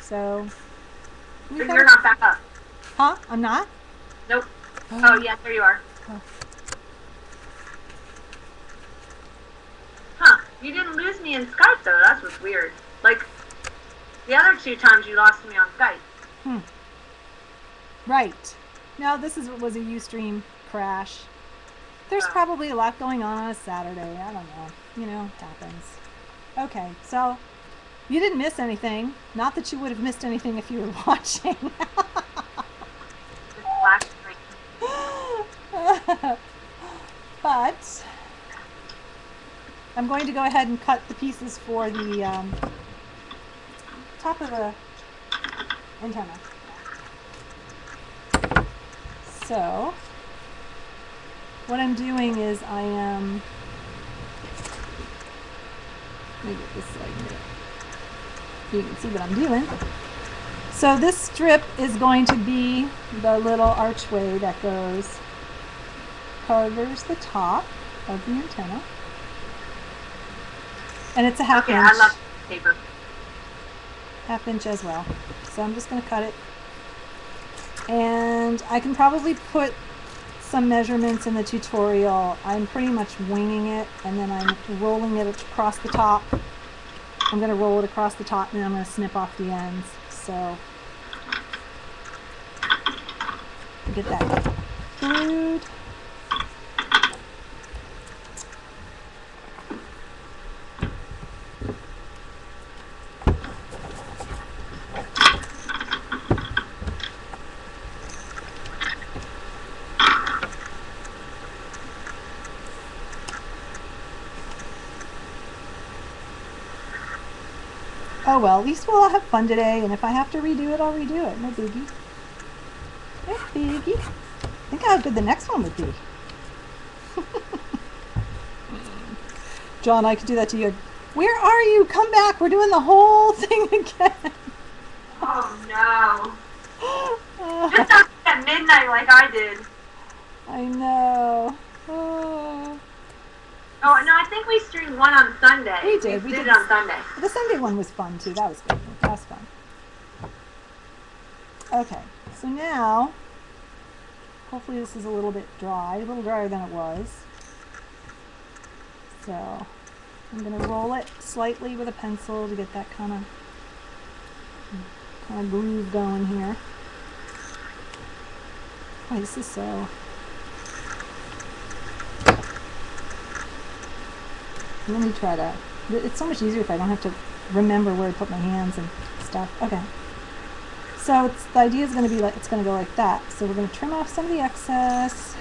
So But you're not back up. Huh? I'm not? Nope. Oh, yeah, there you are. Oh. Huh. You didn't lose me in Skype, though. That's what's weird. Like, the other 2 times you lost me on Skype. Right. No, was a Ustream crash. There's probably a lot going on a Saturday. I don't know. It happens. Okay, so you didn't miss anything. Not that you would have missed anything if you were watching. Black screen. But I'm going to go ahead and cut the pieces for the top of the antenna. So what I'm doing is I am, let me get this so you can see what I'm doing. So this strip is going to be the little archway that covers the top of the antenna. And it's a half inch. I love paper. Half inch as well. So I'm just going to cut it. And I can probably put some measurements in the tutorial. I'm pretty much winging it, and then I'm rolling it across the top. I'm going to roll it across the top, and then I'm going to snip off the ends. So get that glued. Oh well, at least we'll all have fun today, and if I have to redo it, I'll redo it. No biggie. No biggie. Think how good the next one would be. John, I could do that to you. Where are you? Come back. We're doing the whole thing again. Oh no. Just not at midnight like I did. I know. Oh. Oh, no, I think we streamed one on Sunday. We did. We did it on Sunday. The Sunday one was fun, too. That was good. That was fun. Okay. So now, hopefully this is a little bit dry. A little drier than it was. So, I'm going to roll it slightly with a pencil to get that kind of groove going here. Oh, this is so... Let me try to... It's so much easier if I don't have to remember where to put my hands and stuff. Okay. So the idea is going to be like, it's going to go like that. So we're going to trim off some of the excess.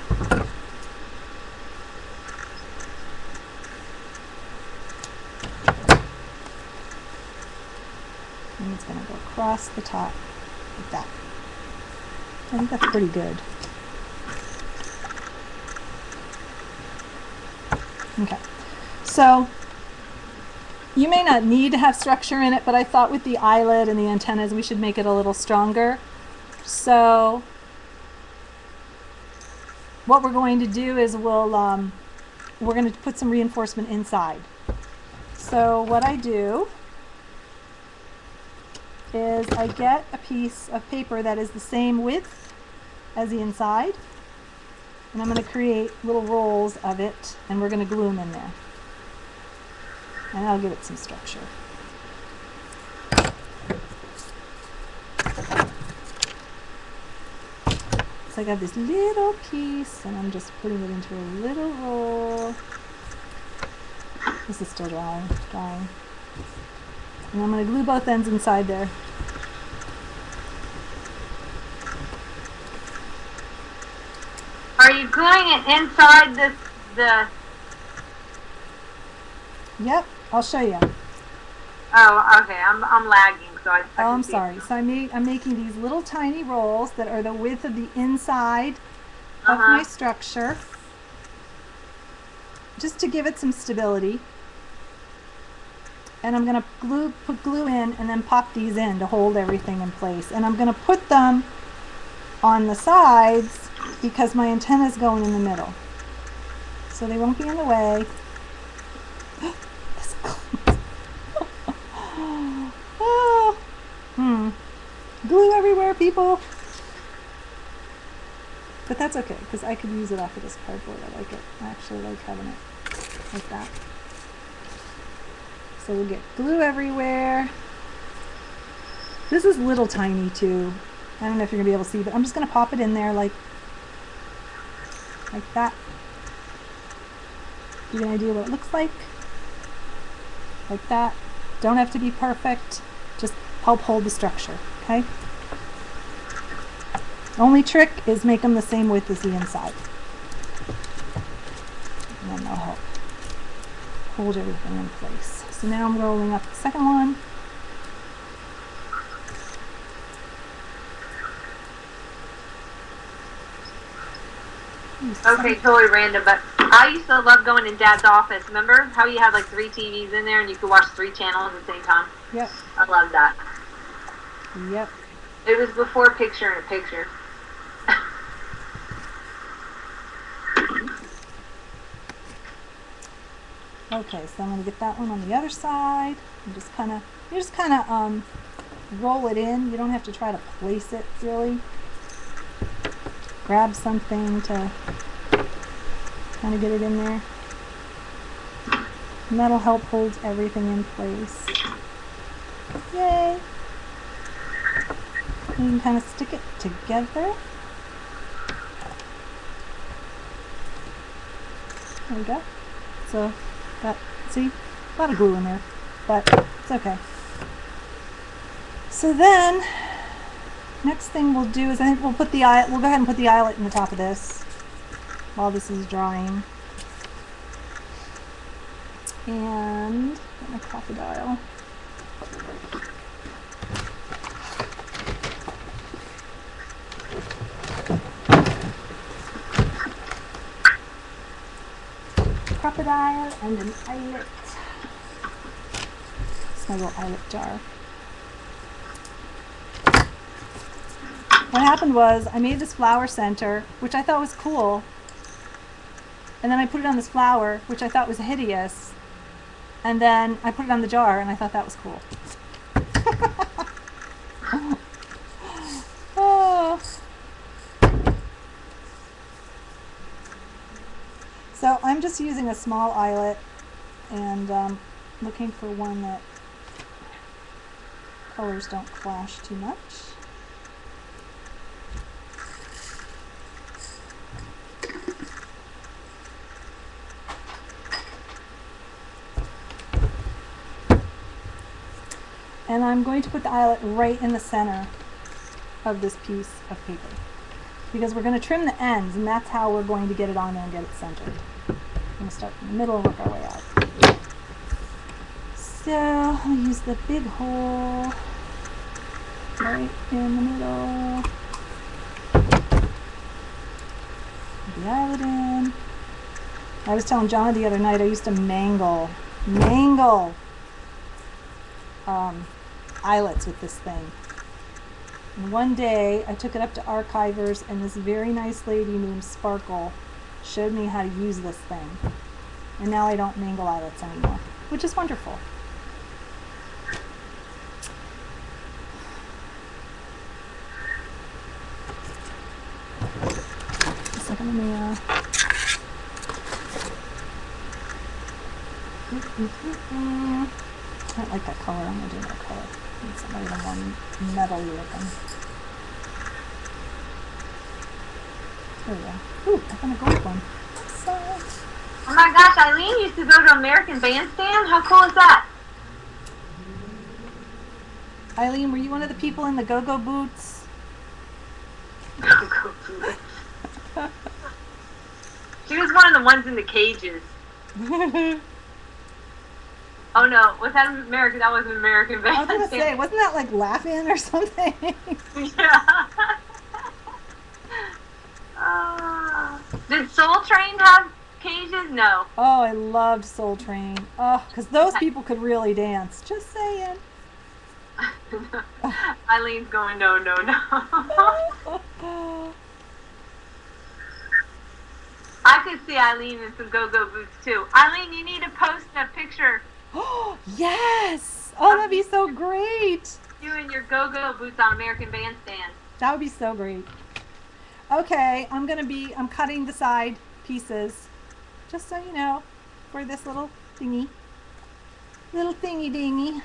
And it's going to go across the top like that. I think that's pretty good. Okay. So you may not need to have structure in it, but I thought with the eyelet and the antennas we should make it a little stronger. So what we're going to do is we're going to put some reinforcement inside. So what I do is I get a piece of paper that is the same width as the inside, and I'm going to create little rolls of it, and we're going to glue them in there. And I'll give it some structure. So I got this little piece, and I'm just putting it into a little roll. This is still drying. And I'm going to glue both ends inside there. Are you gluing it inside the... Yep, I'll show you. Oh, okay. I'm lagging, so I I'm sorry. So I'm making these little tiny rolls that are the width of the inside of my structure, just to give it some stability. And I'm going to put glue in and then pop these in to hold everything in place. And I'm going to put them on the sides because my antenna is going in the middle. So they won't be in the way. Oh, Glue everywhere, people. But that's okay, because I could use it off of this cardboard. I like it. I actually like having it like that. So we'll get glue everywhere. This is little tiny too. I don't know if you're going to be able to see, but I'm just going to pop it in there like that. Give you an idea what it looks like. Like that. Don't have to be perfect. Just help hold the structure, okay? Only trick is make them the same width as the inside. And then they'll help hold everything in place. So now I'm rolling up the second one. Okay, totally random, but I used to love going in Dad's office. Remember how you had like 3 TVs in there and you could watch 3 channels at the same time? Yep. I love that. Yep. It was before picture-in-a-picture. Okay, so I'm going to get that one on the other side. And you just kind of roll it in. You don't have to try to place it really. Grab something to kind of get it in there. And that'll help hold everything in place. Yay! And you can kind of stick it together. There we go. So, see, a lot of glue in there, but it's okay. So then, next thing we'll do is I think we'll go ahead and put the eyelet in the top of this while this is drying. And get my crocodile. Crocodile and an eyelet. It's my little eyelet jar. What happened was I made this flower center, which I thought was cool, and then I put it on this flower, which I thought was hideous, and then I put it on the jar, and I thought that was cool. Oh. So I'm just using a small eyelet and looking for one that colors don't clash too much. And I'm going to put the eyelet right in the center of this piece of paper, because we're going to trim the ends, and that's how we're going to get it on there and get it centered. We're going to start in the middle and work our way out. So I'll use the big hole right in the middle. Put the eyelet in. I was telling John the other night I used to mangle eyelets with this thing. And one day I took it up to Archivers, and this very nice lady named Sparkle showed me how to use this thing. And now I don't mangle eyelets anymore, which is wonderful. A second, let me I don't like that color. I'm going to do another color. I need something a little more metal-y looking. There we go. Ooh, I found a gold one. So, Oh my gosh, Eileen used to go to American Bandstand? How cool is that? Eileen, were you one of the people in the go-go boots? She was one of the ones in the cages. Oh no, was that American? That wasn't American I Bandstand. was going to say, wasn't that like Laughing or something? Yeah. Did Soul Train have cages? No. Oh, I loved Soul Train. Oh, because those people could really dance. Just saying. Eileen's going, no. I could see Eileen in some go-go boots too. Eileen, you need to post a picture. Oh, yes! Oh, that'd be so great! You in your go-go boots on American Bandstand. That would be so great. Okay, I'm cutting the side pieces, just so you know, for this little thingy. Little thingy dingy.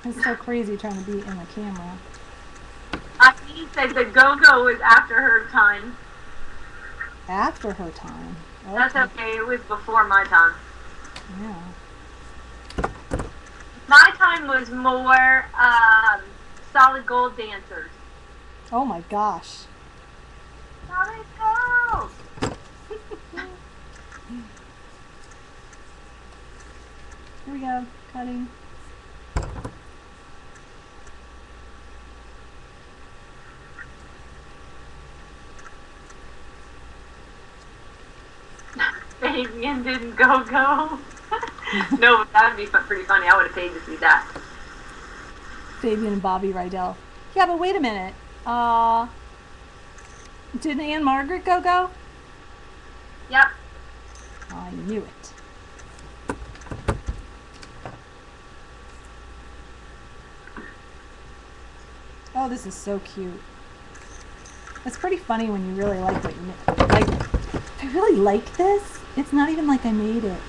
It's so crazy trying to be in the camera. I think that the go-go was after her time. After her time. Okay. That's okay. It was before my time. Yeah. My time was more solid gold dancers. Oh my gosh. Solid gold. Here we go. Cutting. Fabian didn't go-go. No, but that would be pretty funny. I would have paid to see that. Fabian and Bobby Rydell. Yeah, but wait a minute. Didn't Anne Margaret go? Yep. I knew it. Oh, this is so cute. It's pretty funny when you really like what you make. Like, I really like this. It's not even like I made it.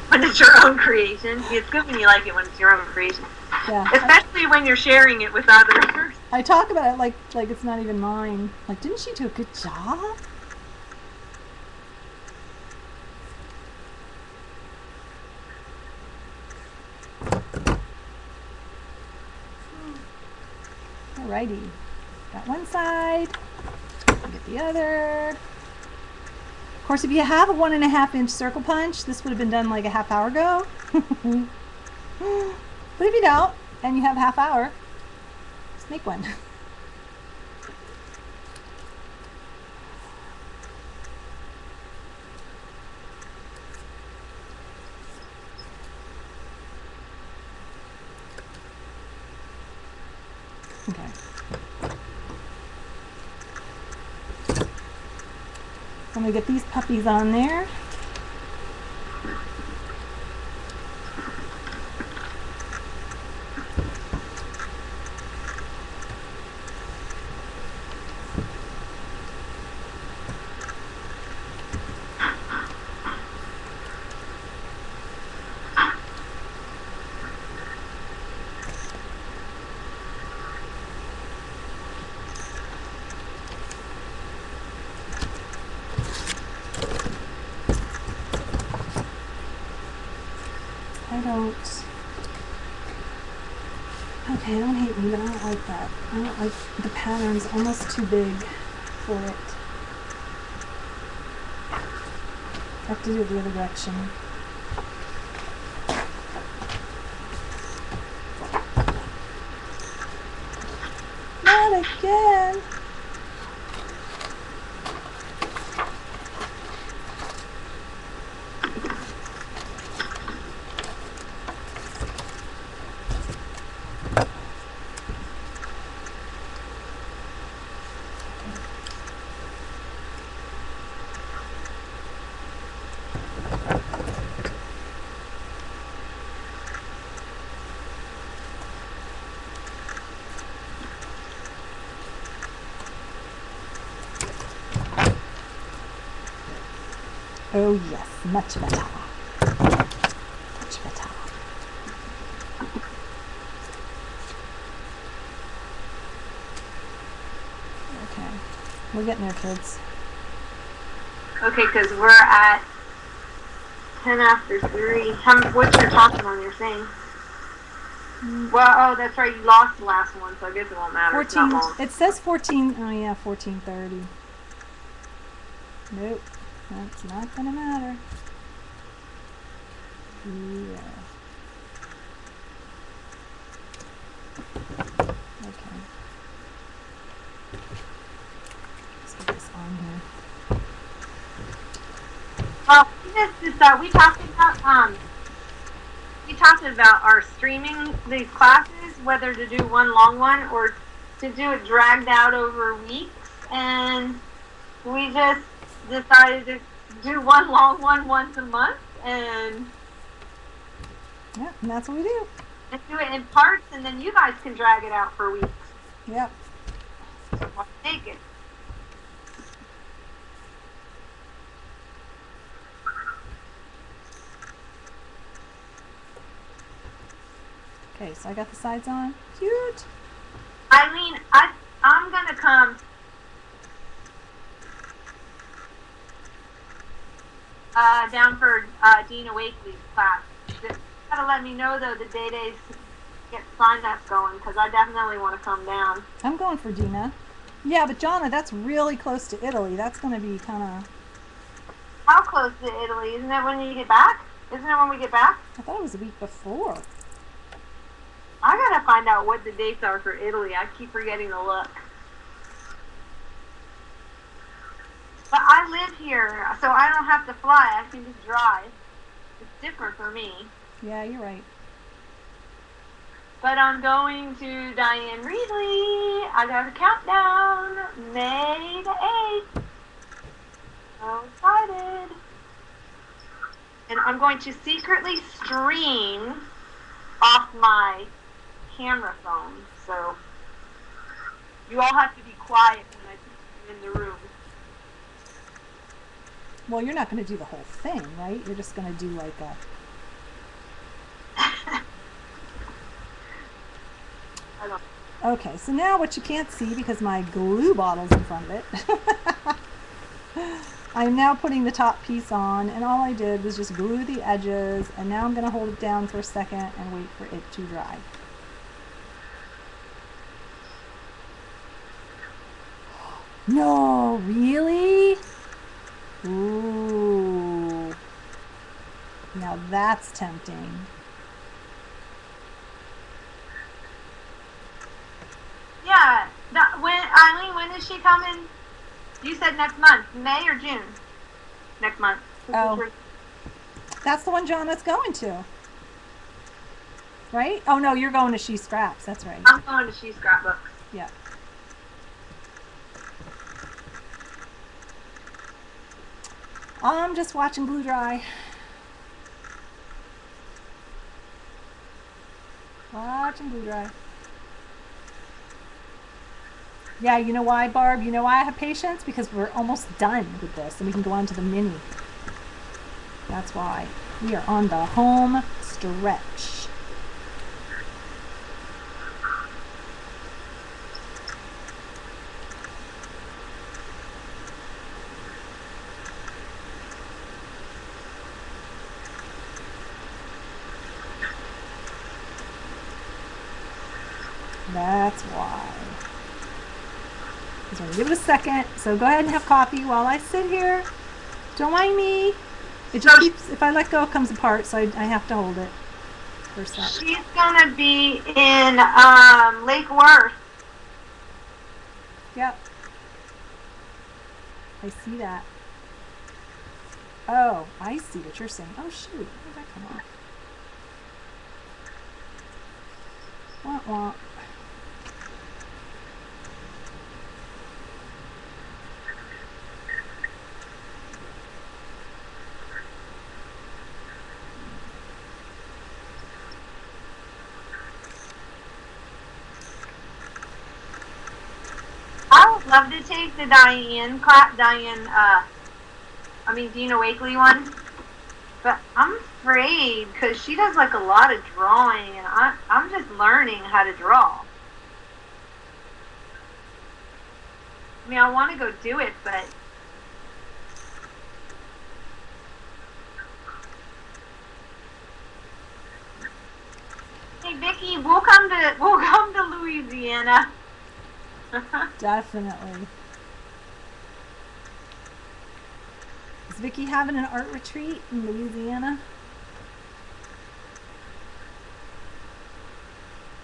When it's your own creation. It's good when you like it when it's your own creation. Yeah. Especially when you're sharing it with others. I talk about it like it's not even mine. Like, didn't she do a good job? Alrighty. Got one side. Get the other. Of course, if you have a 1.5 inch circle punch, this would have been done like a half hour ago. But if you don't, and you have a half hour, just make one. Okay. I'm going to get these puppies on there. Okay, don't hate me, but I don't like that. I don't like the pattern's almost too big for it. I have to do it the other direction. Not again! Oh yes, much better. Much better. Okay, we're getting there, kids. Okay, because we're at 10 after 3. What's your talking on your thing? Well, oh, that's right. You lost the last one, so I guess it won't matter. 14. It's not long. It says 14. Oh yeah, 14:30. Nope, that's not gonna matter. Yeah. just decided we talked about our streaming these classes, whether to do one long one or to do it dragged out over weeks, and we just decided to do one long one once a month and Yeah, and that's what we do. do it in parts, and then you guys can drag it out for weeks. Yep. I'll take it. Okay, so I got the sides on. Cute. Eileen, I'm gonna come down for Dina Wakely's class. Just gotta let me know though the days get sign up going, because I definitely want to come down. I'm going for Dina. Yeah, but Jonna, that's really close to Italy. That's going to be kind of... How close to Italy? Isn't it when you get back? Isn't it when we get back? I thought it was a week before. I gotta find out what the dates are for Italy. I keep forgetting to look. But I live here, so I don't have to fly. I can just drive. It's different for me. Yeah, you're right. But I'm going to Diane Reedley. I got a countdown. May the 8th. So excited. And I'm going to secretly stream off my camera phone. So you all have to be quiet when I put you in the room. Well, you're not going to do the whole thing, right? You're just going to do like a... I don't. Okay, so now what you can't see because my glue bottle's in front of it. I'm now putting the top piece on, and all I did was just glue the edges, and now I'm going to hold it down for a second and wait for it to dry. No, really? Ooh. Now that's tempting. Yeah. Eileen, when is she coming? You said next month. May or June? Next month. Oh. That's the one Jonna's going to. Right? Oh, no, you're going to She Scraps. That's right. I'm going to She Scrapbooks. Yeah. I'm just watching glue dry. Watching glue dry. Yeah, you know why, Barb? You know why I have patience? Because we're almost done with this and we can go on to the mini. That's why. We are on the home stretch. That's why. Just want to give it a second. So go ahead and have coffee while I sit here. Don't mind me. It just keeps, if I let go, it comes apart, so I have to hold it for a sec. She's gonna be in Lake Worth. Yep. I see that. Oh, I see what you're saying. Oh shoot, where did that come off? Wah wah. I would love to take the Dina Wakely one, but I'm afraid because she does like a lot of drawing, and I'm just learning how to draw. I mean, I want to go do it, but hey, Vicki, we'll come to Louisiana. Definitely. Is Vicki having an art retreat in Louisiana?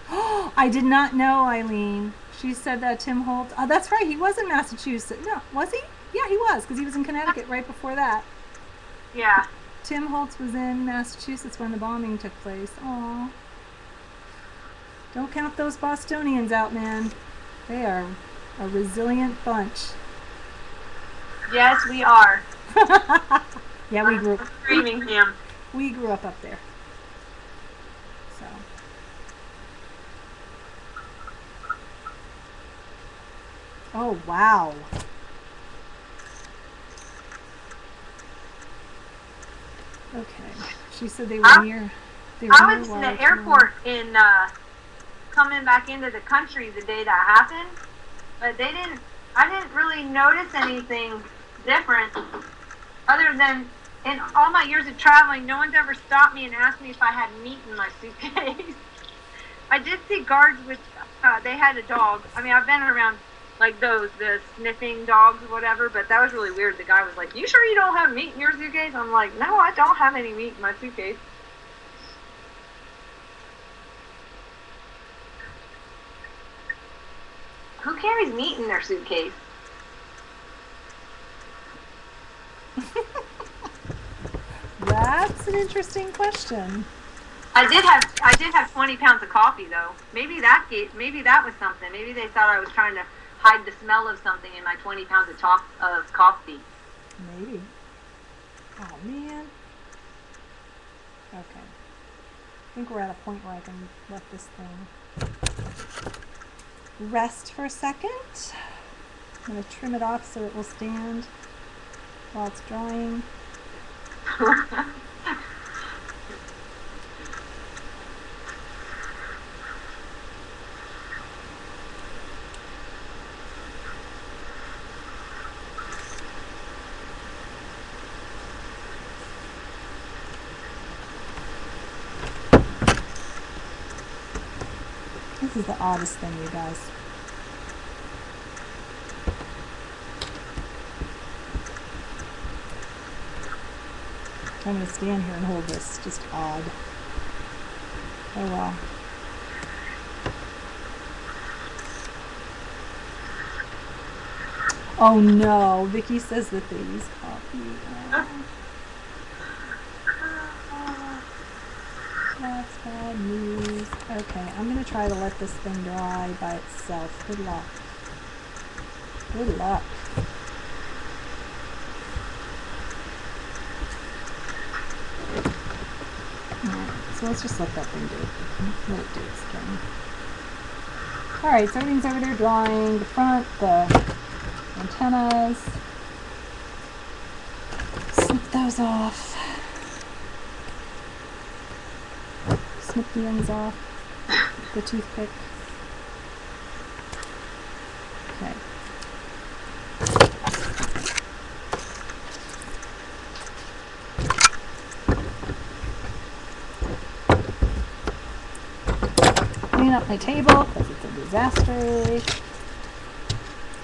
Oh, I did not know, Eileen. She said that Tim Holtz. Oh, that's right. He was in Massachusetts. No, was he? Yeah, he was, because he was in Connecticut right before that. Yeah. Tim Holtz was in Massachusetts when the bombing took place. Aw. Don't count those Bostonians out, man. They are a resilient bunch. Yes, we are. Yeah, we grew Framingham. we grew up there. So. Oh wow. Okay. She said they were near. I was in the airport in coming back into the country the day that happened, but I didn't really notice anything different other than in all my years of traveling, no one's ever stopped me and asked me if I had meat in my suitcase. I did see guards with, they had a dog. I mean, I've been around like the sniffing dogs or whatever, but that was really weird. The guy was like, "You sure you don't have meat in your suitcase?" I'm like, "No, I don't have any meat in my suitcase." Who carries meat in their suitcase? That's an interesting question. I did have 20 pounds of coffee though. Maybe that was something. Maybe they thought I was trying to hide the smell of something in my 20 pounds of coffee. Maybe. Oh man. Okay. I think we're at a point where I can let this thing rest for a second. I'm going to trim it off so it will stand while it's drying. This is the oddest thing, you guys. I'm going to stand here and hold this. Just odd. Oh well. Oh no, Vicky says that they use coffee. Oh. That's bad news. Okay, I'm going to try to let this thing dry by itself. Good luck. Good luck. Alright, so let's just let that thing do it. Let it do its thing. Alright, so everything's over there drying. The front, the antennas. Snip those off. Snip the ends off with the toothpick. Okay. Clean up my table because it's a disaster.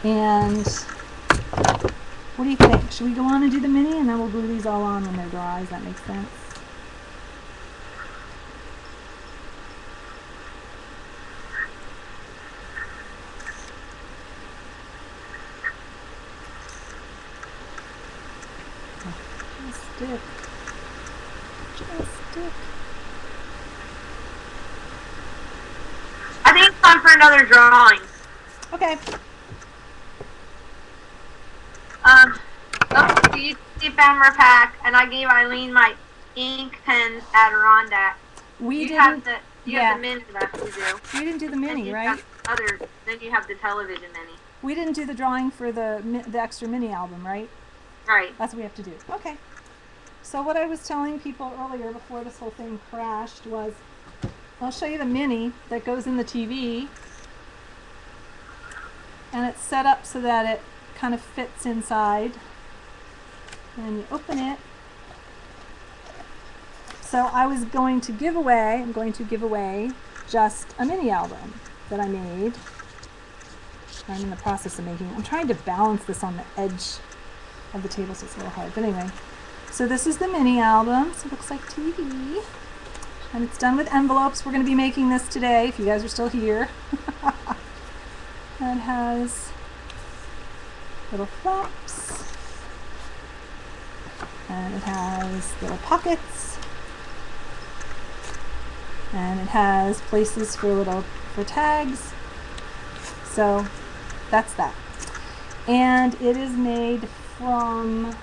And what do you think? Should we go on and do the mini and then we'll glue these all on when they're dry? Does that make sense? Stick. Just stick. I think it's time for another drawing. Okay. The ephemera pack, and I gave Eileen my ink pens Adirondack. We didn't. Have the mini left to do. We didn't do the mini, right? Then you have the television mini. We didn't do the drawing for the extra mini album, right? Right. That's what we have to do. Okay. So what I was telling people earlier before this whole thing crashed was, I'll show you the mini that goes in the TV, and it's set up so that it kind of fits inside, and you open it. So I'm going to give away just a mini album that I made. I'm in the process of making it. I'm trying to balance this on the edge of the table, so it's a little hard. But anyway, so this is the mini album. So it looks like TV. And it's done with envelopes. We're going to be making this today, if you guys are still here. And it has little flaps. And it has little pockets. And it has places for tags. So that's that. And it is made from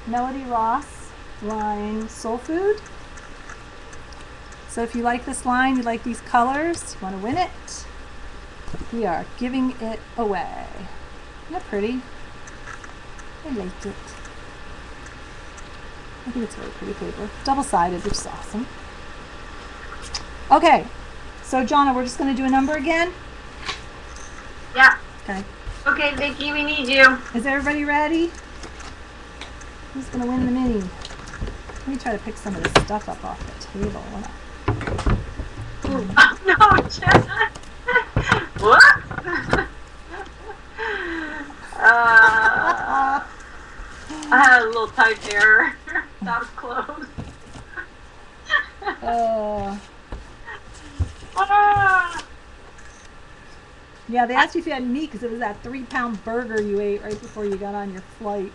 Melody Ross line Soul Food. So if you like this line, you like these colors, you want to win it, we are giving it away. Isn't that pretty? I liked it. I think it's really pretty paper. Double-sided, which is awesome. Okay, so Jonna, we're just going to do a number again? Yeah. Okay. Okay, Vicky, we need you. Is everybody ready? Who's going to win the mini? Let me try to pick some of this stuff up off the table. Oh, no, Jen. What? I had a little type error. That was close. Yeah, they asked you if you had meat because it was that 3-pound burger you ate right before you got on your flight.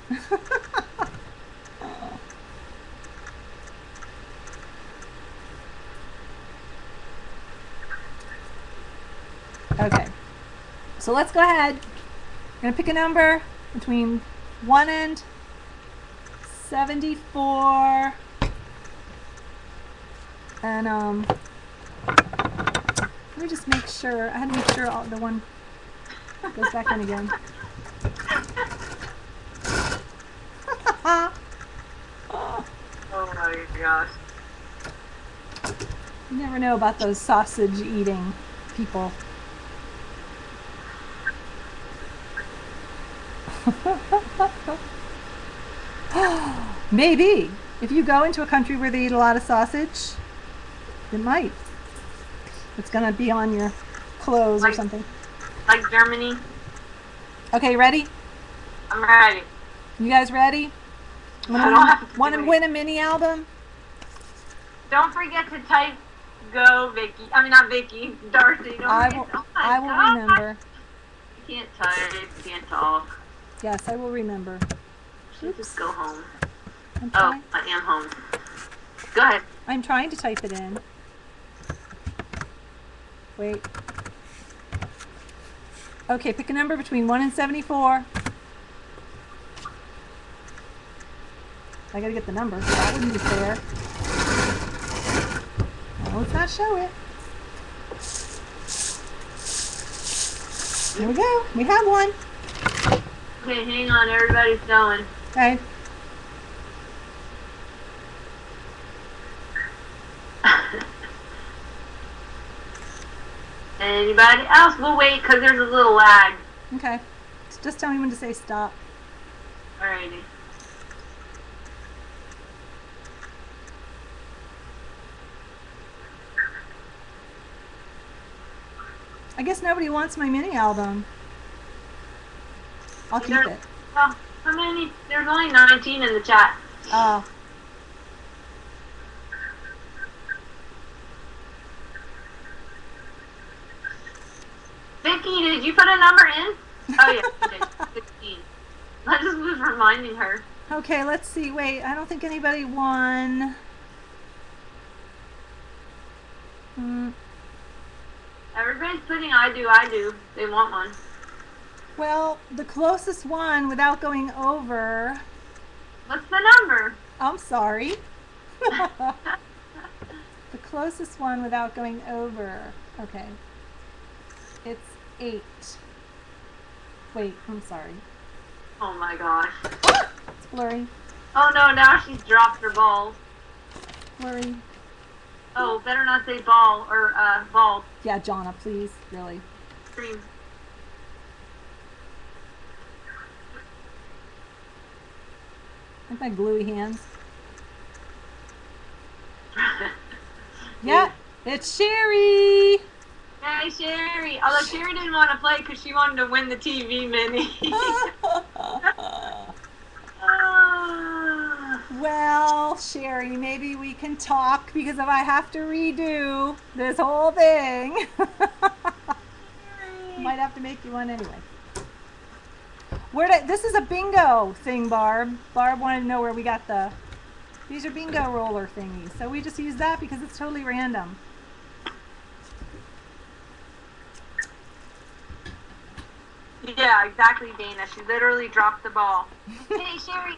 Okay, so let's go ahead. We're going to pick a number between 1 and 74. And let me just make sure. I had to make sure the one goes back in again. Oh my gosh. You never know about those sausage eating people. Maybe. If you go into a country where they eat a lot of sausage, it might. It's going to be on your clothes or something. Like Germany? Okay, ready? I'm ready. You guys ready? Want to win a mini album? Don't forget to type go, Vicky. I mean, not Vicky. Darcy. I will remember. You can't type. You can't talk. Yes, I will remember. You just go home. I am home. Go ahead. I'm trying to type it in. Wait. Okay, pick a number between 1 and 74. I gotta get the number. That wouldn't be fair. Well, let's not show it. Here we go. We have one. Okay, hang on. Everybody's going. Okay. Anybody else? We'll wait because there's a little lag. Okay. Just tell me when to say stop. Alrighty. I guess nobody wants my mini album. I'll keep it. Well, how many? There's only 19 in the chat. Oh. Vicky, did you put a number in? Oh, yeah, you did. 16. I just was reminding her. Okay, let's see. Wait, I don't think anybody won. Everybody's putting I do. They want one. Well, the closest one without going over. What's the number? I'm sorry. The closest one without going over. Okay. It's 8. Wait, I'm sorry. Oh my gosh. It's blurry. Oh no, now she's dropped her balls. Blurry. Oh, better not say ball or ball. Yeah, Jonna, please. Really. Cream. Like my gluey hands. Yeah, it's Sherry. Hey, Sherry. Although Sherry didn't want to play because she wanted to win the TV mini. Well, Sherry, maybe we can talk because if I have to redo this whole thing, might have to make you one anyway. This is a bingo thing, Barb. Barb wanted to know where we got these are bingo roller thingies. So we just use that because it's totally random. Yeah, exactly, Dana. She literally dropped the ball. Hey, Sherry,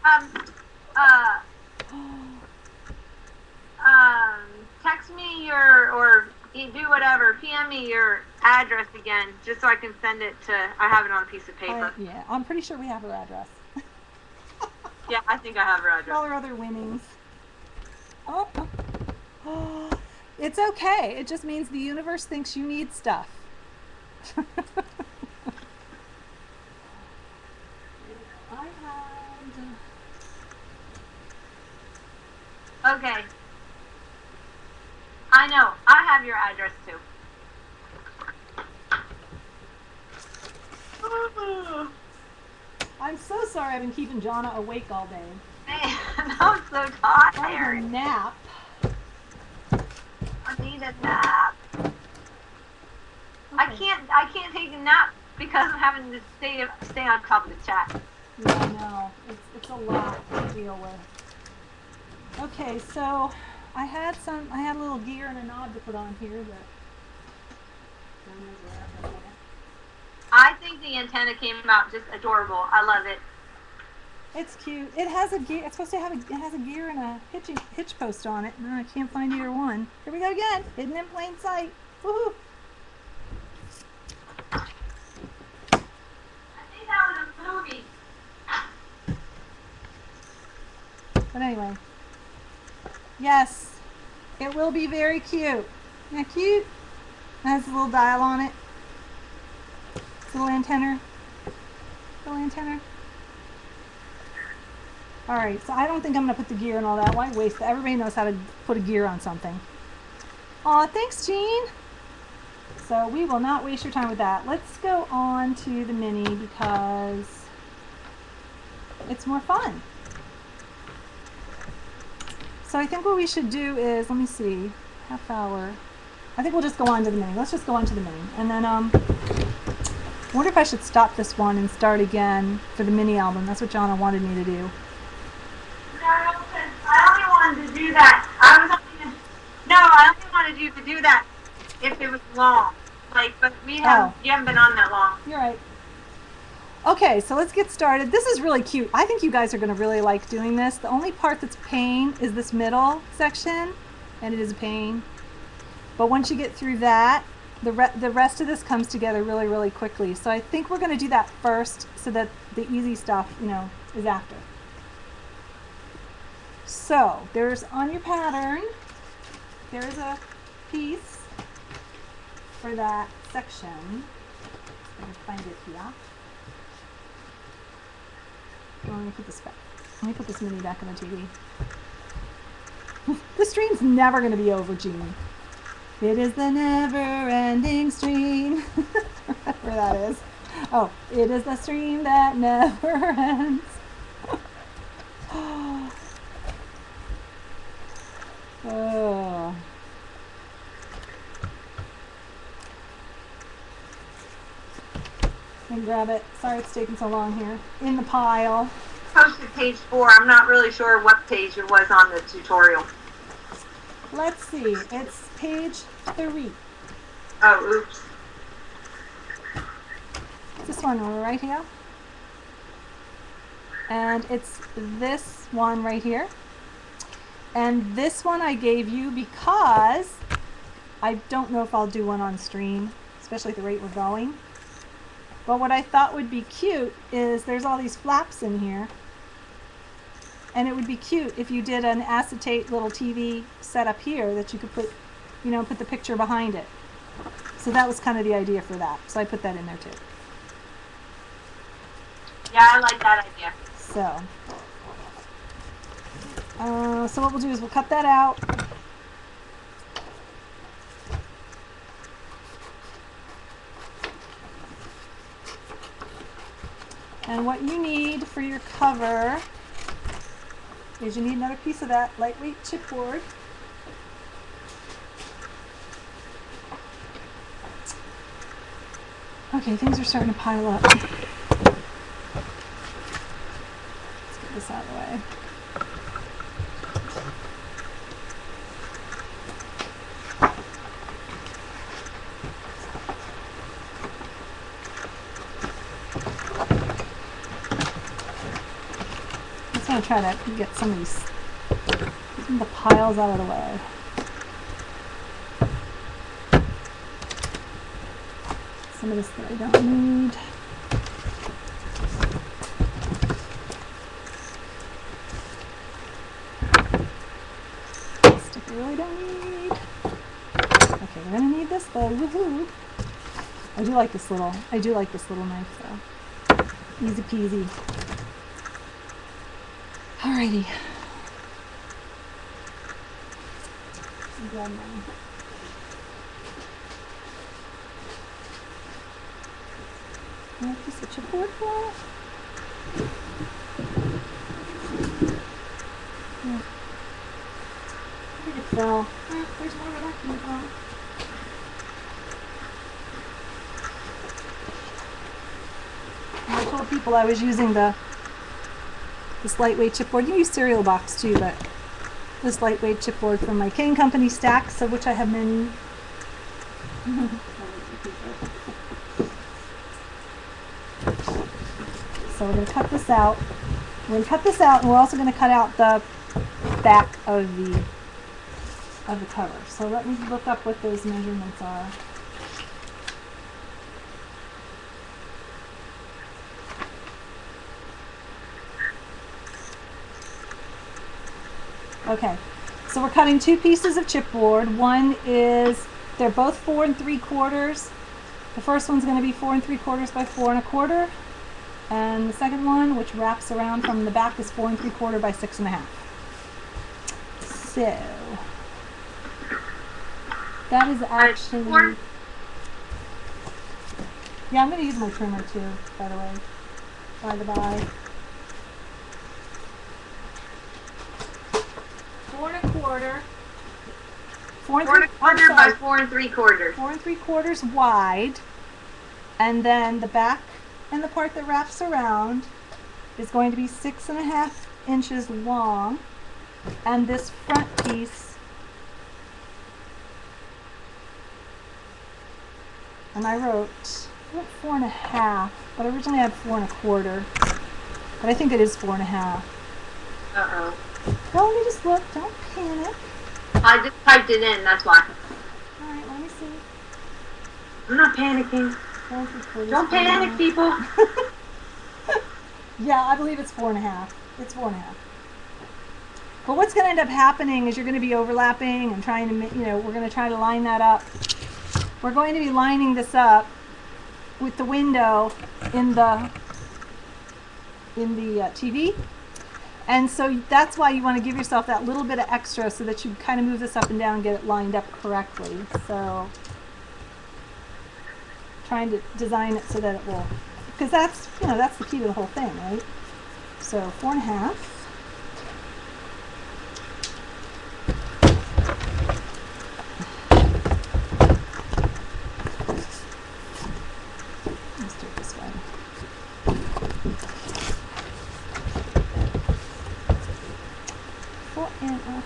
text me or you do whatever. PM me your address again, just so I can send it to. I have it on a piece of paper. Yeah, I'm pretty sure we have her address. Yeah, I think I have her address. All her other winnings. Oh. It's okay. It just means the universe thinks you need stuff. Okay. I know. I have your address too. I'm so sorry I've been keeping Jonna awake all day. Man, I'm so tired. I need a nap. I need a nap. Okay. I can't take a nap because I'm having to stay on top of the chat. Yeah, I know. It's a lot to deal with. Okay, so I had a little gear and a knob to put on here, but I think the antenna came out just adorable. I love it. It's cute. It has a gear. It's supposed to have it has a gear and a hitch post on it. No, I can't find either one. Here we go again. Hidden in plain sight. Woohoo! I think that was a movie. But anyway, yes, it will be very cute. Isn't that cute? It has a little dial on it. Little antenna. Little antenna. Alright, so I don't think I'm going to put the gear and all that. Why waste it? Everybody knows how to put a gear on something. Aw, thanks, Jean. So we will not waste your time with that. Let's go on to the mini because it's more fun. So I think what we should do is, let me see, half hour. I think we'll just go on to the mini. Let's just go on to the mini. And then, I wonder if I should stop this one and start again for the mini album. That's what Jonna wanted me to do. No, I only wanted to do that. I only wanted you to do that if it was long. But you haven't been on that long. You're right. Okay, so let's get started. This is really cute. I think you guys are going to really like doing this. The only part that's a pain is this middle section, and it is a pain. But once you get through that, the rest of this comes together really, really quickly. So I think we're going to do that first so that the easy stuff, is after. So there's on your pattern, there's a piece for that section. Let me find it here. Oh, let me put this back. Let me put this mini back on the TV. The stream's never going to be over, Jean. It is the never-ending stream. Whatever that is. Oh, it is the stream that never ends. Oh. Let me grab it. Sorry it's taking so long here. In the pile. Posted page 4. I'm not really sure what page it was on the tutorial. Let's see. It's page 3. Oh, oops. This one right here. And it's this one right here. And this one I gave you because I don't know if I'll do one on stream, especially at the rate we're going. But what I thought would be cute is there's all these flaps in here. And it would be cute if you did an acetate little TV set up here that you could put, put the picture behind it. So that was kind of the idea for that. So I put that in there too. Yeah, I like that idea. So what we'll do is we'll cut that out. And what you need for your cover is you need another piece of that lightweight chipboard. Okay, things are starting to pile up. way. I just want to try to get some of the piles out of the way. Some of this that I don't need. Stuff I really don't need. Okay, we're gonna need this though. Woohoo! I do like this little knife though. Easy peasy. Alrighty. Grab my piece of chipboard flour. Yeah. I think it fell. There's more where that came from. I told people I was using this lightweight chipboard. You use cereal box too, but this lightweight chipboard from my King Company stacks, of which I have many. So we're going to cut this out. We're going to cut this out, and we're also going to cut out the back of the cover. So let me look up what those measurements are. Okay, so we're cutting 2 pieces of chipboard. One is, they're both 4 3/4. The first one's going to be 4 3/4 by 4 1/4. And the second one, which wraps around from the back, is 4 3/4 by 6 1/2. So that is actually, yeah, I'm going to use my trimmer too, by the way, by the by. 4 1/4. 4 1/4 by 4 3/4. 4 3/4 wide, and then the back and the part that wraps around is going to be 6 1/2 inches long, and this front piece, and I wrote 4 1/2, but originally I had 4 1/4, but I think it is 4 1/2. Uh-oh. Well, let me just look. Don't panic. I just typed it in, that's why. All right, let me see. I'm not panicking. 4 3/4. Don't panic, people. Yeah, I believe it's 4 1/2. It's 4 1/2. But what's going to end up happening is you're going to be overlapping and trying to, we're going to try to line that up. We're going to be lining this up with the window in the TV. And so that's why you want to give yourself that little bit of extra so that you kind of move this up and down and get it lined up correctly. So trying to design it so that it will, because that's the key to the whole thing, right? So 4 1/2. Let's do it this way. 4 1/2.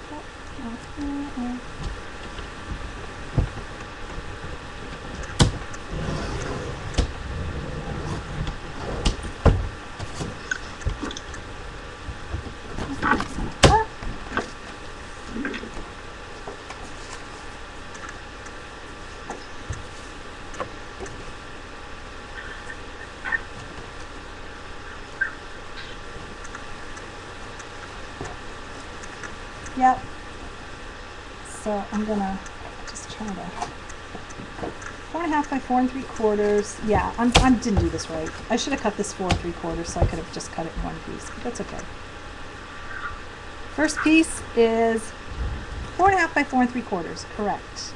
4 1/2. Yep. So I'm gonna just try to 4 1/2 by 4 3/4. Yeah, I didn't do this right. I should have cut this 4 3/4 so I could have just cut it in one piece, but that's okay. First piece is 4 1/2 by 4 3/4. Correct.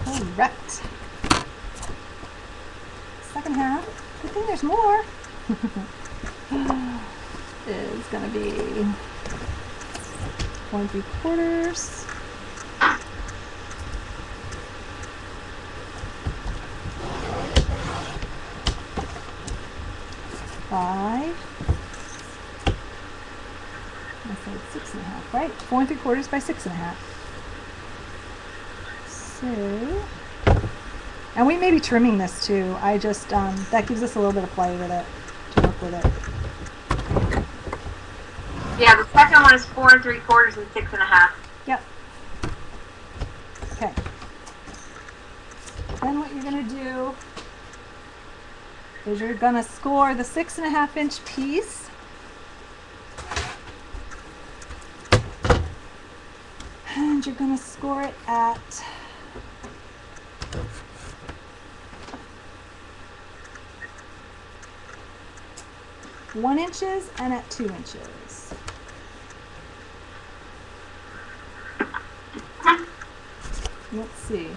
Correct. Second half. Good thing there's more. Is going to be 4 3/4. by, I said 6.5, right? 4 3/4 by 6.5. So, and we may be trimming this too. I just, that gives us a little bit of play with it, to work with it. Yeah, the second one is 4 3/4 and 6.5. Yep. Okay. Then what you're gonna do is you're gonna score the 6.5-inch piece. And you're gonna score it at 1 inches and at 2 inches. Let's see.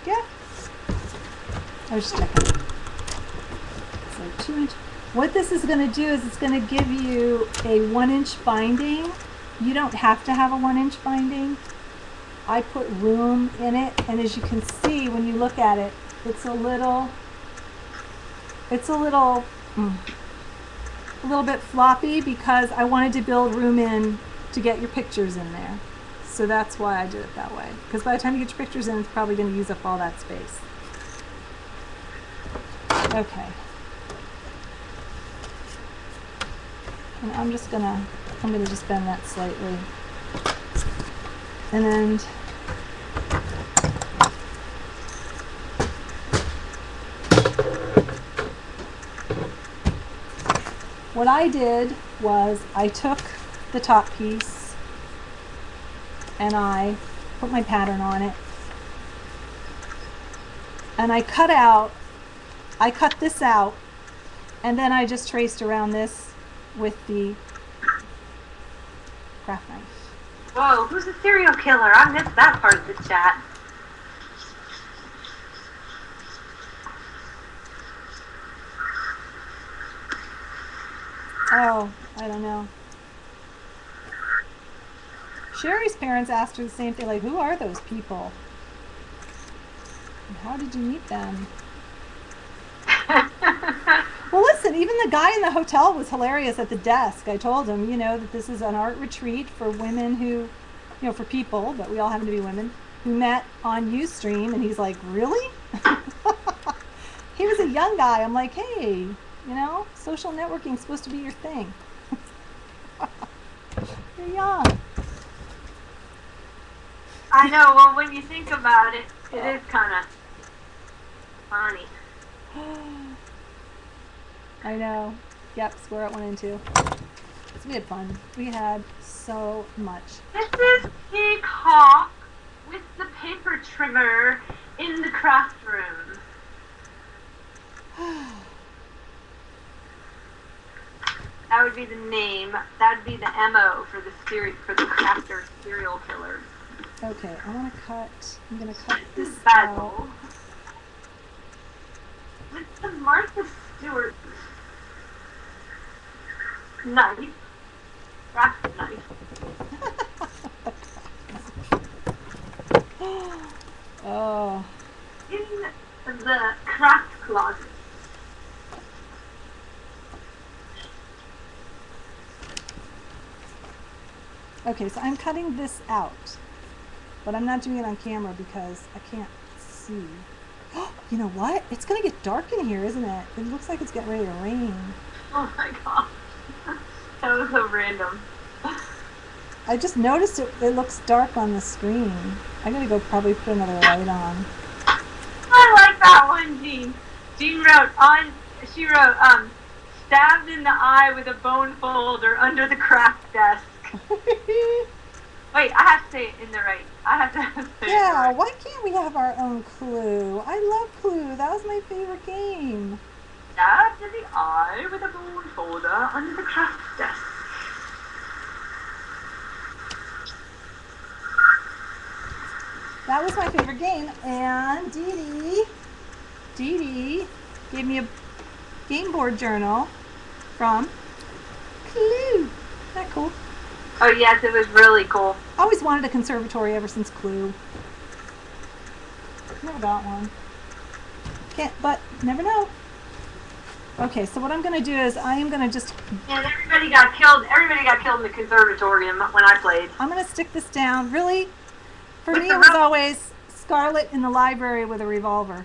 Yeah. I was just checking. So 2 inch. What this is going to do is it's going to give you a 1-inch binding. You don't have to have a 1-inch binding. I put room in it, and as you can see when you look at it, it's a little bit floppy because I wanted to build room in to get your pictures in there. So that's why I did it that way. Because by the time you get your pictures in, it's probably going to use up all that space. Okay. And I'm gonna just bend that slightly. And then what I did was I took the top piece and I put my pattern on it. And I cut this out, and then I just traced around this with the craft knife. Whoa, who's a serial killer? I missed that part of the chat. Oh, I don't know. Sherry's parents asked her the same thing, like, who are those people? And how did you meet them? Well, listen, even the guy in the hotel was hilarious at the desk. I told him, that this is an art retreat for women who, for people, but we all happen to be women, who met on Ustream, and he's like, really? He was a young guy. I'm like, hey, social networking is supposed to be your thing. You're young. I know, well, when you think about it, it is kind of funny. I know. Yep, score at 1 and 2. We had fun. We had so much. This is Pig Hawk with the paper trimmer in the craft room. That would be the name. That would be the MO for the crafter serial killer. Okay, I'm gonna cut this Basil. out. With the Martha Stewart knife. Craft knife. Oh. In the craft closet. Okay, so I'm cutting this out, but I'm not doing it on camera because I can't see. You know what? It's gonna get dark in here, isn't it? It looks like it's getting ready to rain. Oh my god. That was so random. I just noticed it looks dark on the screen. I'm gonna go probably put another light on. I like that one, Jean. Jean she wrote, stabbed in the eye with a bone folder under the craft desk. Wait, I have to say it in the right. I have to say Yeah, it right. why can't we have our own Clue? I love Clue. That was my favorite game. Stabbed in the eye with a bone folder under the craft desk. That was my favorite game. And Dee Dee gave me a game board journal from Clue. Isn't that cool? Oh yes, it was really cool. I always wanted a conservatory ever since Clue. Never got one. Can't, but never know. Okay, so what I'm going to do is I am going to just... And everybody got killed. Everybody got killed in the conservatorium when I played. I'm going to stick this down. Really? For With me, the it was rope. always Scarlet in the library with a revolver.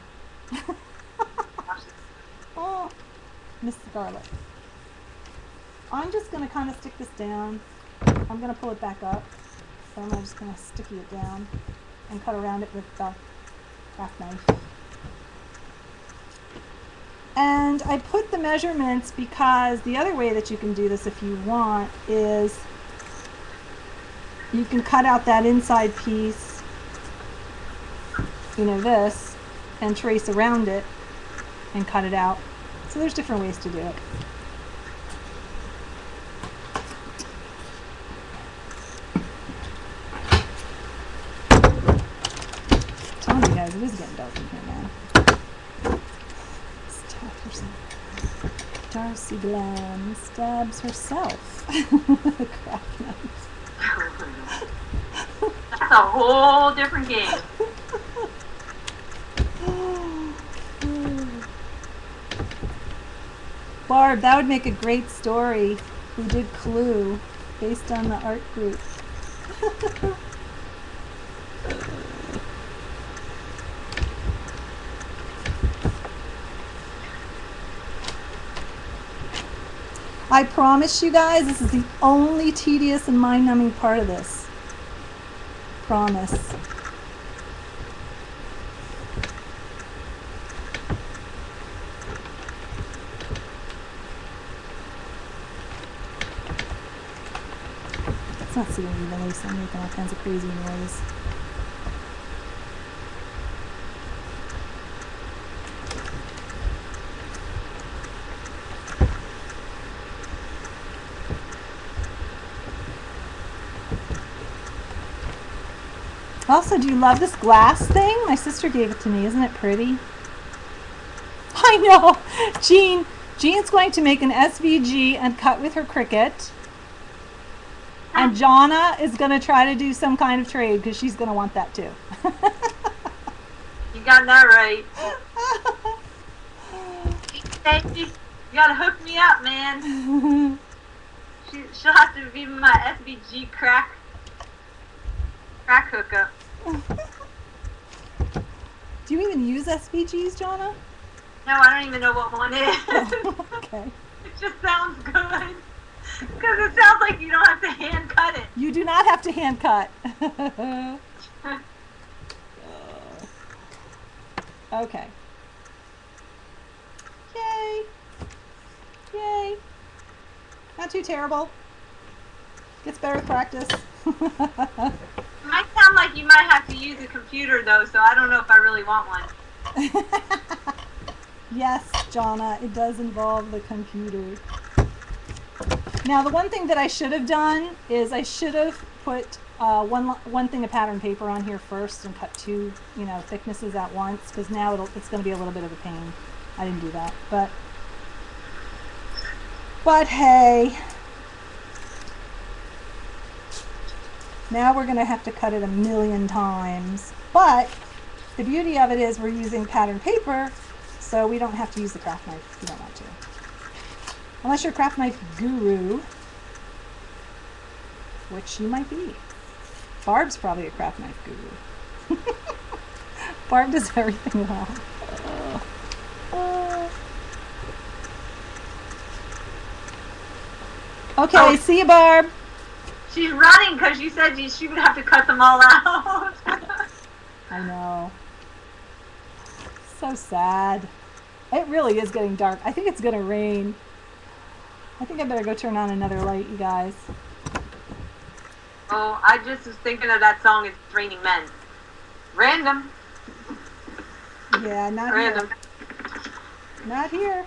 Oh, Miss Scarlet. I'm just going to kind of stick this down. I'm going to pull it back up. So I'm just going to sticky it down and cut around it with the craft knife. And I put the measurements because the other way that you can do this if you want is you can cut out that inside piece, you know, this, and trace around it and cut it out. So there's different ways to do it. I'm telling you guys, it is getting dark in here now. Darcy Glenn stabs herself with a craft knife. That's a whole different game. Barb, that would make a great story. We did Clue based on the art group. I promise you guys, this is the only tedious and mind-numbing part of this. Promise. It's not sitting evenly, so I'm making all kinds of crazy noise. Also, do you love this glass thing? My sister gave it to me. Isn't it pretty? I know! Jean's going to make an SVG and cut with her Cricut. And Jonna is going to try to do some kind of trade because she's going to want that too. You got that right. Hey, you gotta hook me up, man. She'll have to be my SVG crack hookup. Do you even use SVGs, Jonna? No, I don't even know what one is. Oh, okay. It just sounds good. Because it sounds like you don't have to hand cut it. You do not have to hand cut. Okay. Yay. Yay. Not too terrible. Gets better with practice. It might sound like you might have to use a computer, though, so I don't know if I really want one. Yes, Jonna, it does involve the computer. Now, the one thing that I should have done is I should have put one thing of pattern paper on here first and cut two, thicknesses at once, because now it's going to be a little bit of a pain. I didn't do that, but hey. Now we're going to have to cut it 1,000,000 times. But the beauty of it is we're using pattern paper, so we don't have to use the craft knife if you don't want to. Unless you're a craft knife guru, which you might be. Barb's probably a craft knife guru. Barb does everything well. Okay, see you, Barb. She's running because you said she would have to cut them all out. I know. So sad. It really is getting dark. I think it's going to rain. I think I better go turn on another light, you guys. Oh, I just was thinking of that song, It's Raining Men. Random. Yeah, not Random. here. Not here.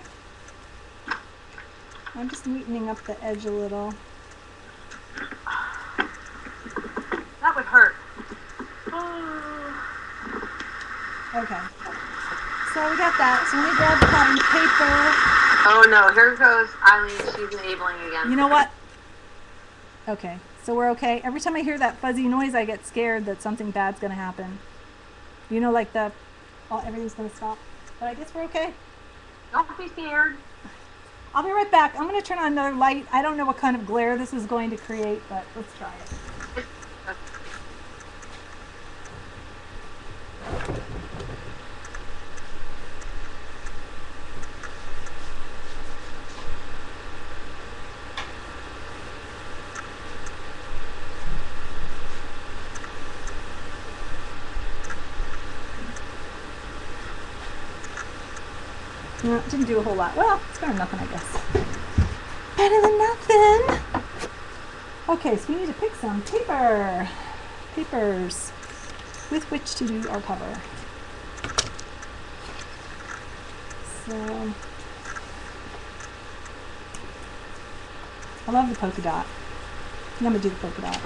I'm just neatening up the edge a little. That would hurt. Okay. So we got that. So let me grab the pattern paper. Oh no, here goes Eileen. She's enabling again. You know what? Okay. So we're okay. Every time I hear that fuzzy noise, I get scared that something bad's going to happen. Like everything's going to stop. But I guess we're okay. Don't be scared. I'll be right back. I'm going to turn on another light. I don't know what kind of glare this is going to create, but let's try it. No, it didn't do a whole lot. Well, it's better than nothing, I guess. Better than nothing. Okay, so we need to pick some papers with which to do our cover. So, I love the polka dot. I'm going to do the polka dot.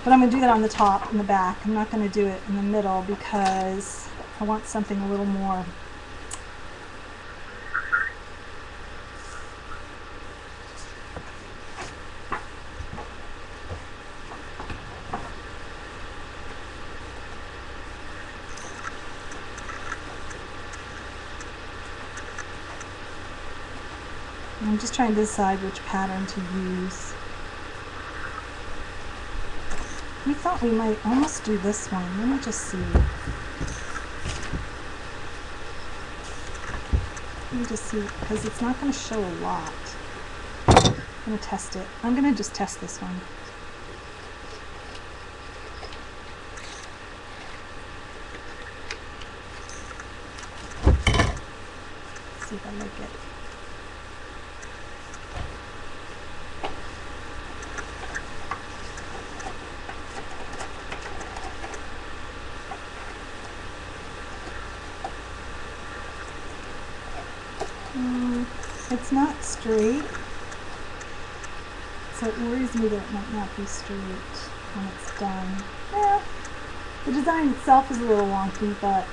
But I'm going to do that on the top and the back. I'm not going to do it in the middle because I want something a little more I'm just trying to decide which pattern to use. We thought we might almost do this one. Let me just see. Let me just see, because it's not going to show a lot. I'm going to test it. I'm going to just test this one. Let's see if I like it. It's not straight, so it worries me that it might not be straight when it's done. Yeah, the design itself is a little wonky, but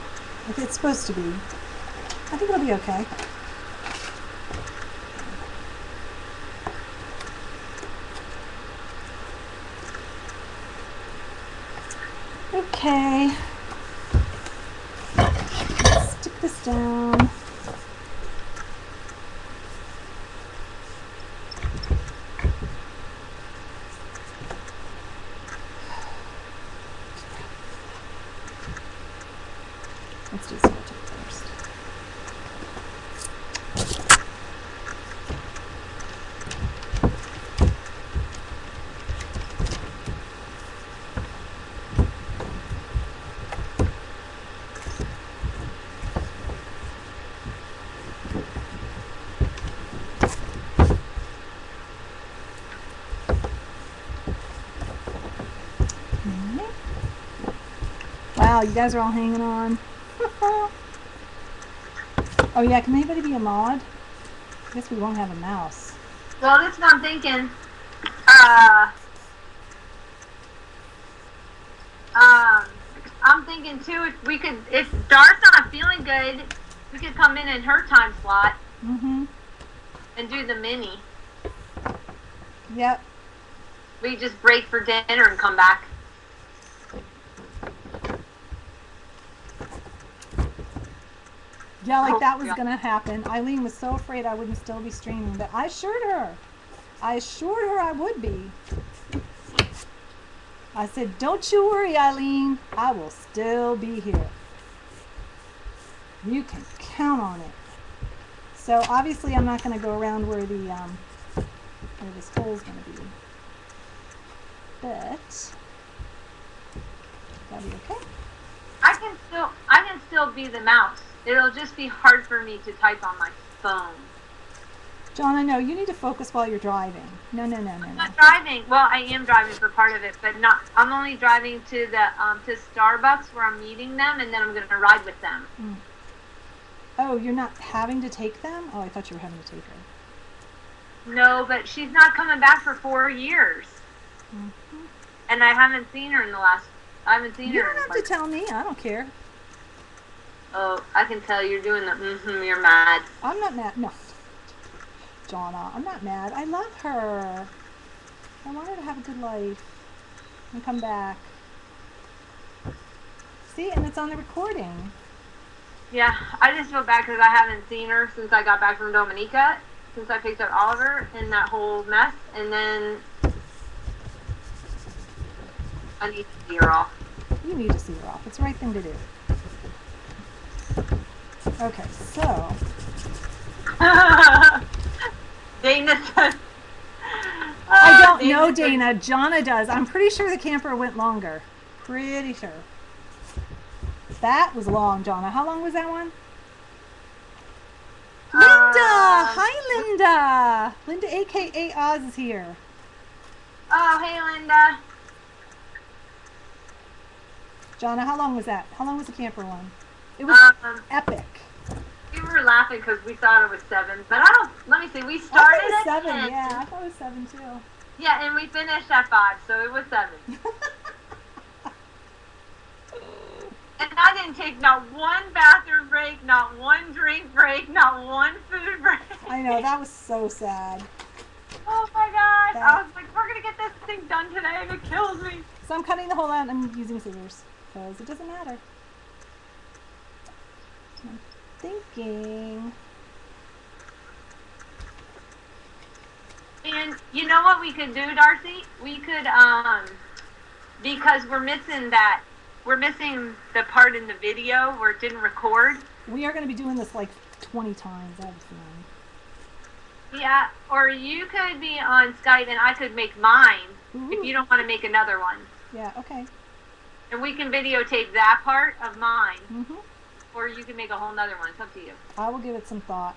it's supposed to be. I think it'll be okay. Okay, let's stick this down. Let's do scotch tape first. Wow, you guys are all hanging on. Oh yeah, can anybody be a mod? I guess we won't have a mouse. Well, that's what I'm thinking. I'm thinking too, if Dar's not feeling good, we could come in her time slot. Mm-hmm. And do the mini. Yep. We just break for dinner and come back. Yeah, like that was gonna happen. Eileen was so afraid I wouldn't still be streaming, but I assured her I would be. I said, don't you worry, Eileen, I will still be here. You can count on it. So obviously I'm not gonna go around where the where this hole's gonna be. But that'll be okay. I can still be the mouse. It'll just be hard for me to type on my phone. John, I know you need to focus while you're driving. No. I'm not driving. Well, I am driving for part of it, but not. I'm only driving to the to Starbucks where I'm meeting them, and then I'm going to ride with them. Mm. Oh, you're not having to take them? Oh, I thought you were having to take her. No, but she's not coming back for 4 years, and I haven't seen her in the last. I haven't seen her. You don't have to tell me. I don't care. Oh, I can tell you're doing the. You're mad. I'm not mad. No. Jonna, I'm not mad. I love her. I want her to have a good life and come back. See, and it's on the recording. Yeah, I just feel bad because I haven't seen her since I got back from Dominica, since I picked up Oliver and that whole mess, and then I need to see her off. You need to see her off. It's the right thing to do. Okay, so Dana said. I don't know, Dana. Jonna does. I'm pretty sure the camper went longer. Pretty sure. That was long, Jonna. How long was that one? Linda! Hi, Linda! Linda, a.k.a. Oz, is here. Oh, hey, Linda. Jonna, how long was that? How long was the camper one? It was epic. We were laughing because we thought it was 7, but I don't. Let me see. We I thought started it was at 7. 10. Yeah, I thought it was 7 too. Yeah, and we finished at 5, so it was 7. And I didn't take not one bathroom break, not one drink break, not one food break. I know, that was so sad. Oh my gosh. I was like, we're going to get this thing done today, and it kills me. So I'm cutting the hole out and I'm using scissors because it doesn't matter. I'm thinking. And you know what we could do, Darcy? We could, because we're missing the part in the video where it didn't record. We are going to be doing this like 20 times. I have a feeling. Yeah, or you could be on Skype and I could make mine. Ooh. If you don't want to make another one. Yeah, okay. And we can videotape that part of mine. Mm-hmm. Or you can make a whole nother one. It's up to you. I will give it some thought.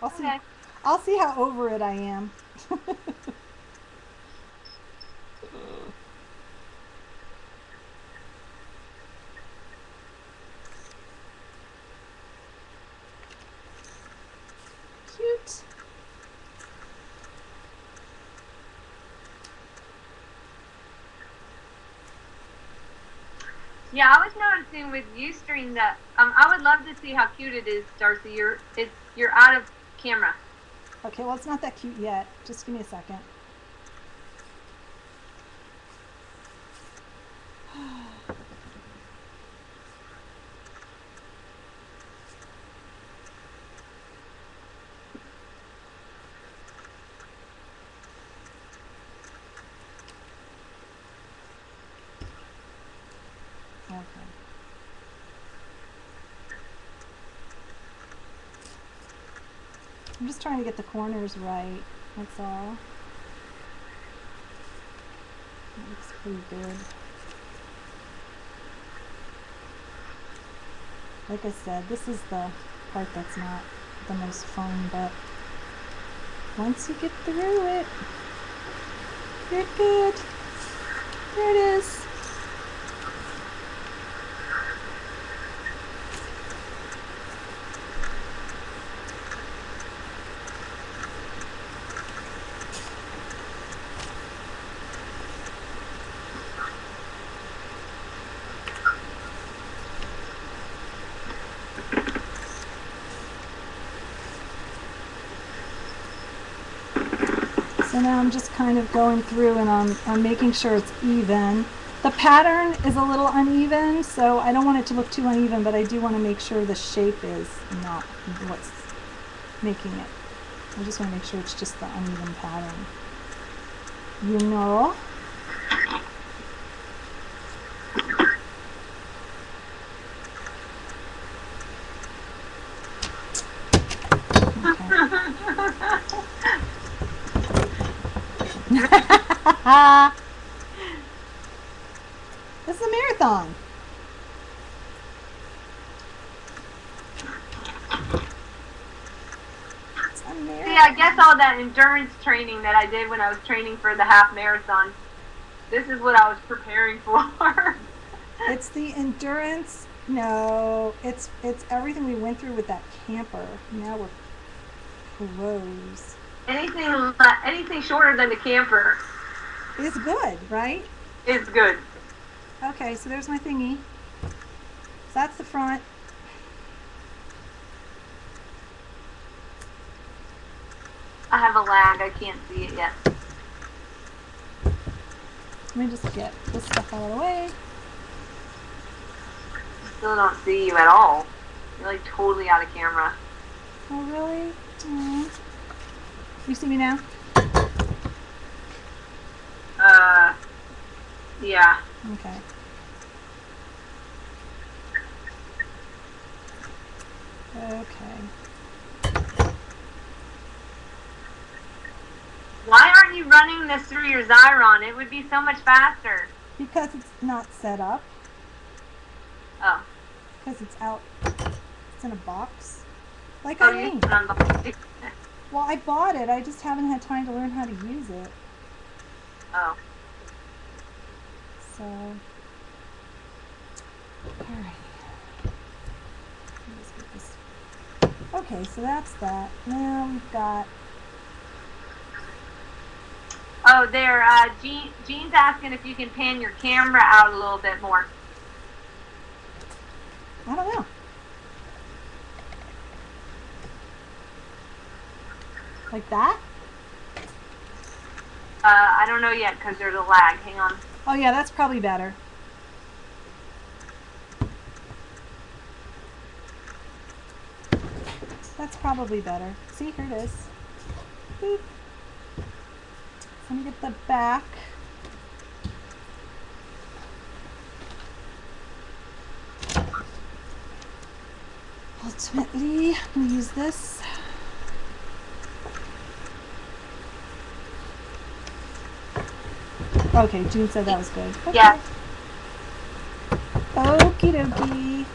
I'll see. Okay. I'll see how over it I am. Cute. Yeah, I was noticing with Ustream that I would love to see how cute it is, Darcy. You're out of camera. Okay, well, it's not that cute yet. Just give me a second. Okay. I'm just trying to get the corners right. That's all. That looks pretty good. Like I said, this is the part that's not the most fun, but once you get through it, you're good. There it is. So now I'm just kind of going through and I'm making sure it's even. The pattern is a little uneven, so I don't want it to look too uneven, but I do want to make sure the shape is not what's making it. I just want to make sure it's just the uneven pattern. You know? This is a marathon. It's a marathon. See, I guess all that endurance training that I did when I was training for the half marathon, this is what I was preparing for. It's the endurance. No, it's everything we went through with that camper. Now we're pros. Anything shorter than the camper It's good, right? is good. Okay, so there's my thingy. So that's the front. I have a lag. I can't see it yet. Let me just get this stuff out of the way. Still don't see you at all. You're like totally out of camera. Oh, really? You see me now? Yeah. Okay. Okay. Why aren't you running this through your Xyron? It would be so much faster. Because it's not set up. Oh. Because it's out. It's in a box. Like Oh, I you mean. Well, I bought it. I just haven't had time to learn how to use it. Oh. So. Alright. Let's get this. Okay, so that's that. Now we've got. Oh, there. Jean's asking if you can pan your camera out a little bit more. I don't know. Like that? I don't know yet because there's a lag. Hang on. Oh yeah, that's probably better. That's probably better. See, here it is. Boop. Let me get the back. Ultimately, we use this. Okay, June said that was good. Okay. Yeah. Okie dokie.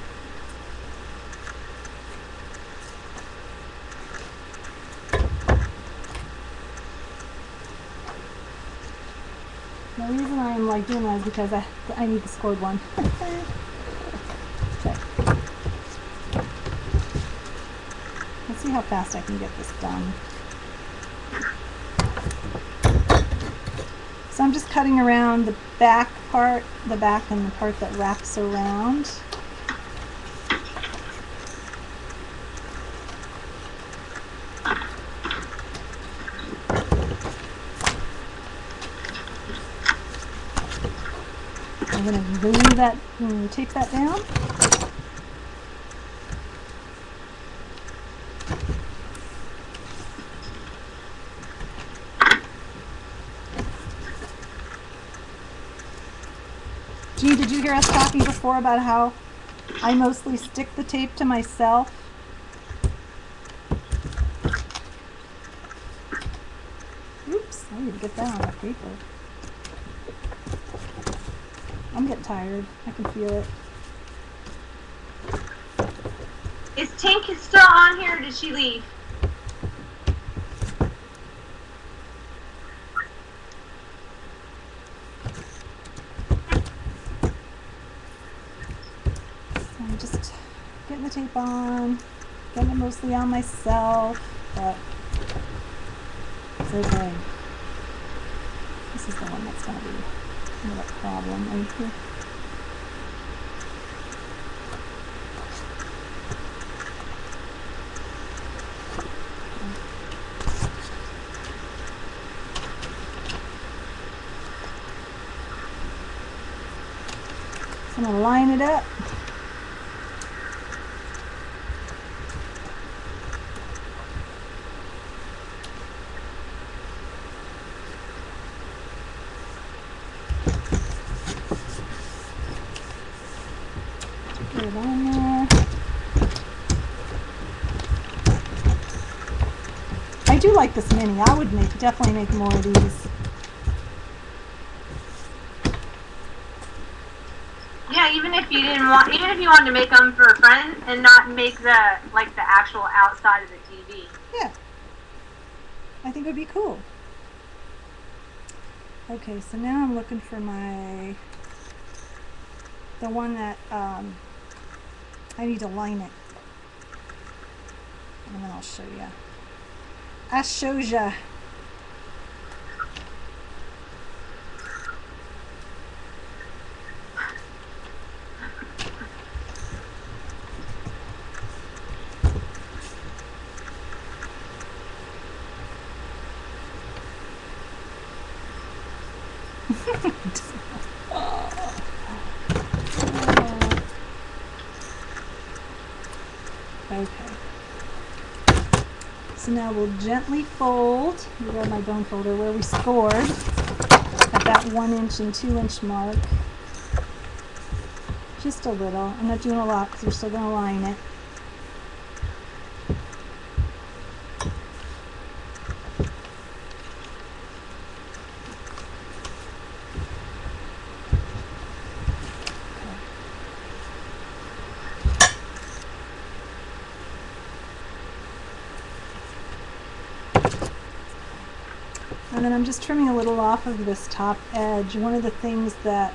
The reason I'm like doing that is because I need the scored one. Okay. Let's see how fast I can get this done. So I'm just cutting around the back part, the back and the part that wraps around. I'm going to glue that, tape that down. Gee, did you hear us talking before about how I mostly stick the tape to myself? Oops, I need to get that on the paper. I'm getting tired. I can feel it. Is Tink still on here or did she leave? So I'm just getting the tape on, getting it mostly on myself, but it's okay. This is the one that's going to be kind of a problem right here. So I'm going to line it up. Get it on there. I do like this mini. I would definitely make more of these. Yeah, even if you wanted to make them for a friend and not make the actual outside of the TV. Yeah. I think it would be cool. Okay, so now I'm looking for the one that, I need to line it. And then I'll show you. I shows ya. Okay. So now we'll gently fold. I grab my bone folder where we scored at that 1 inch and 2 inch mark. Just a little. I'm not doing a lot because we're still going to line it. And then I'm just trimming a little off of this top edge. One of the things that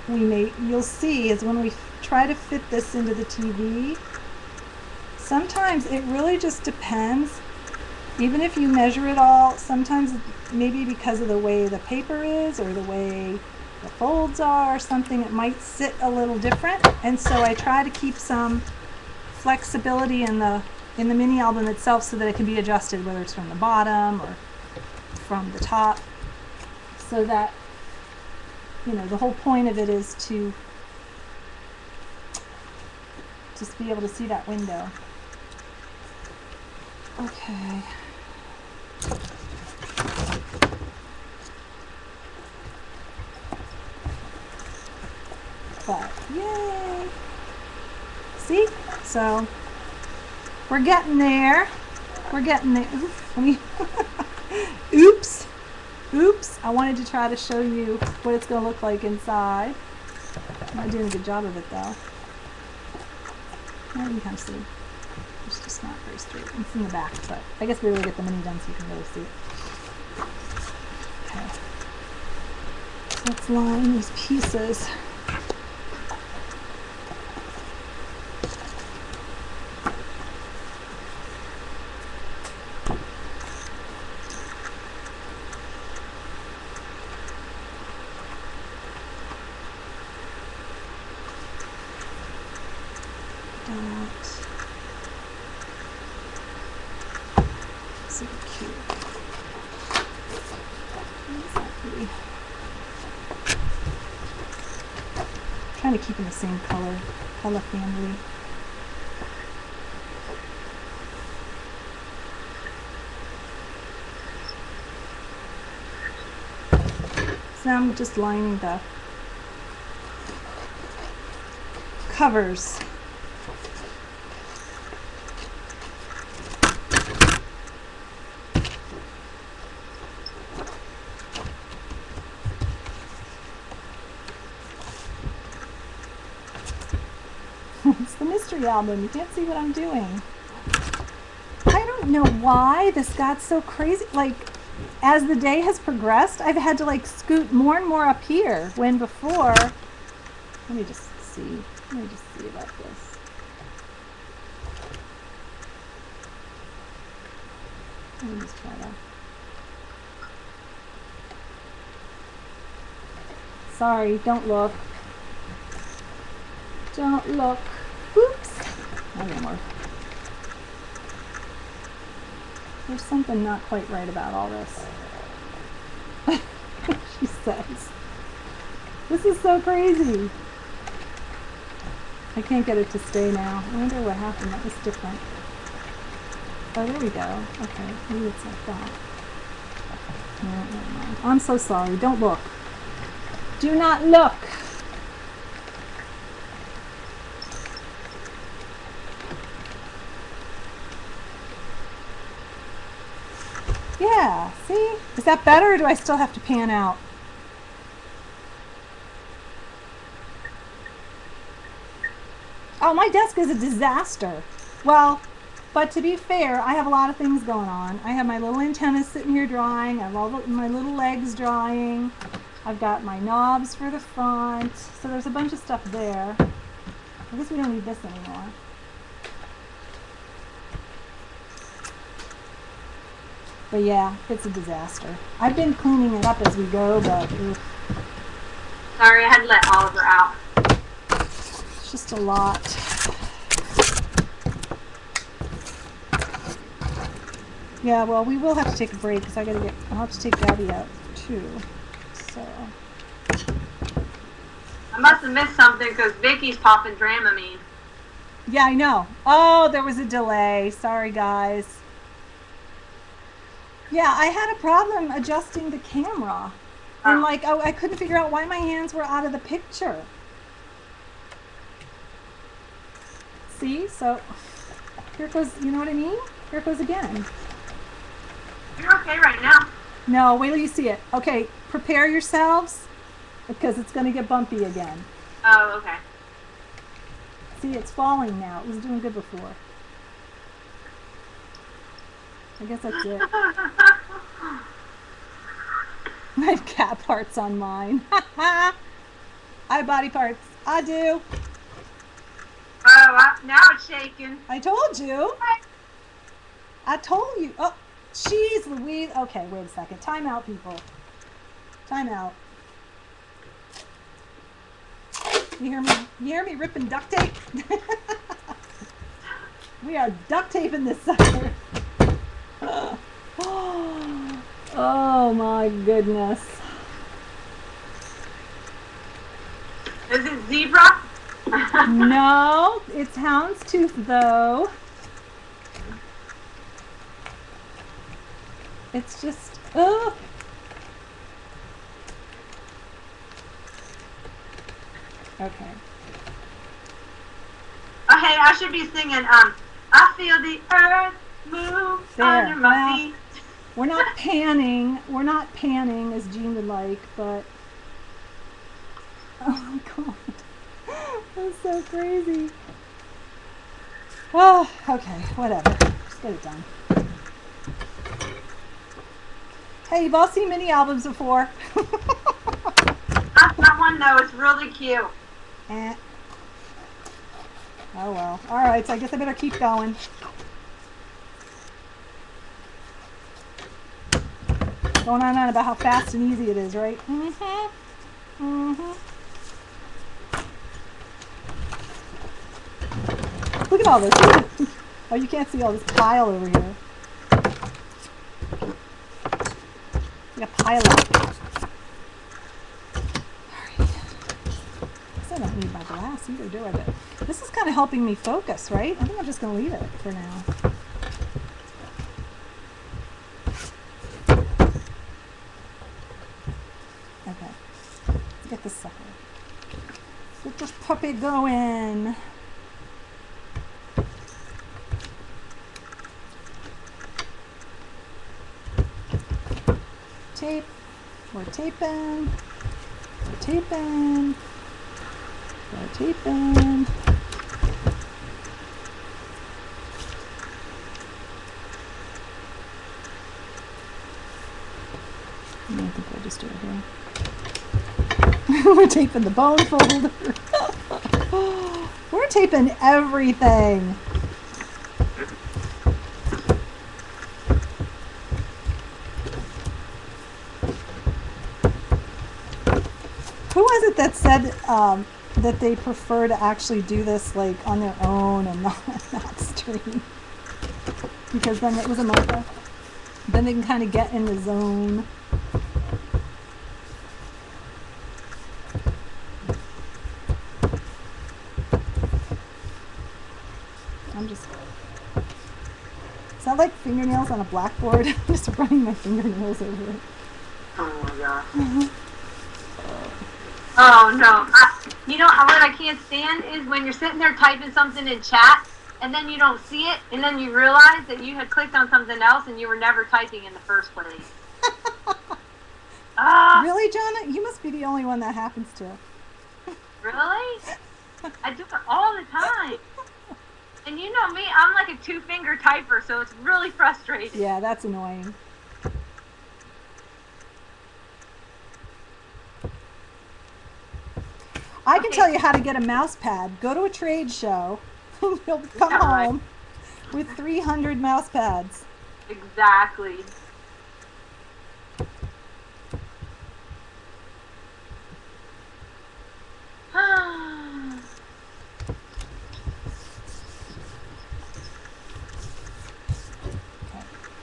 you'll see is when we try to fit this into the TV, sometimes it really just depends. Even if you measure it all, sometimes maybe because of the way the paper is or the way the folds are or something, it might sit a little different. And so I try to keep some flexibility in the mini album itself so that it can be adjusted, whether it's from the bottom or from the top, so that, you know, the whole point of it is to just be able to see that window. Okay. But yay! See? So we're getting there. We're getting there. Oops. Oops. I wanted to try to show you what it's going to look like inside. I'm not doing a good job of it though. Now you can kind of see. It's just not very straight. It's in the back, but I guess we really get the mini done so you can really see it. Okay. Let's line these pieces. So cute. Exactly. Trying to keep in the same color family. So now I'm just lining the covers. It's the mystery album. You can't see what I'm doing. I don't know why this got so crazy. Like, as the day has progressed, I've had to like scoot more and more up here when before. Let me just see. Let me just see about this. Let me just try that. Sorry, don't look. Don't look. Oops. Not anymore. There's something not quite right about all this. She says. This is so crazy. I can't get it to stay now. I wonder what happened. That was different. Oh, there we go. Okay, maybe it's like that. No, never mind. I'm so sorry. Don't look. Do not look. Yeah, see? Is that better or do I still have to pan out? Oh, my desk is a disaster. Well, but to be fair, I have a lot of things going on. I have my little antennas sitting here drying. I have all my little legs drying. I've got my knobs for the front. So there's a bunch of stuff there. I guess we don't need this anymore. But yeah, it's a disaster. I've been cleaning it up as we go, but sorry, I had to let Oliver out. It's just a lot. Yeah, well, we will have to take a break because I'll have to take Daddy out too. So. I must have missed something because Vicky's popping Dramamine. Yeah, I know. Oh, there was a delay. Sorry, guys. Yeah, I had a problem adjusting the camera. And Oh. like, oh, I couldn't figure out why my hands were out of the picture. See? So here goes, you know what I mean? Here it goes again. You're okay right now. No, wait till you see it. Okay, prepare yourselves because it's going to get bumpy again. Oh, okay. See, it's falling now. It was doing good before. I guess that's it. I have cat parts on mine. I have body parts. I do. Oh, now it's shaking. I told you. I told you. Oh, jeez Louise. Okay, wait a second. Time out, people. Time out. You hear me? You hear me ripping duct tape? We are duct taping this sucker. Oh my goodness. Is it zebra? No, it's houndstooth though. It's just, oh. Okay. Oh, hey, I should be singing, I feel the earth move There. under my Well, feet. we're not panning. We're not panning as Jean would like, but oh my god. That's so crazy. Oh, okay, whatever. Just get it done. Hey, you've all seen mini albums before. Not that one, though. It's really cute. Eh. Oh well. Alright, so I guess I better keep going. Going on and on about how fast and easy it is, right? Mm-hmm. Mm-hmm. Look at all this. Oh, you can't see all this pile over here. Like a pile up. Alright. I don't need my glass either, do I? But this is kind of helping me focus, right? I think I'm just going to leave it for now. Okay. Let's get this sucker. Get this puppy going. Tape. We're taping. We're taping. We're taping. I think we'll just do it here. We're taping the bone folder. We're taping everything. Who was it that said that they prefer to actually do this like on their own and not stream? Because then it was a Martha. Then they can kind of get in the zone. I'm just. Is that like fingernails on a blackboard? I'm just running my fingernails over it. Oh, my gosh. Oh, no. You know what I can't stand is when you're sitting there typing something in chat, and then you don't see it, and then you realize that you had clicked on something else and you were never typing in the first place. Really, John? You must be the only one that happens to. Really? I do it all the time. And you know me, I'm like a two-finger typer, so it's really frustrating. Yeah, that's annoying. I can tell you how to get a mouse pad. Go to a trade show. You'll come home with 300 mouse pads. Exactly.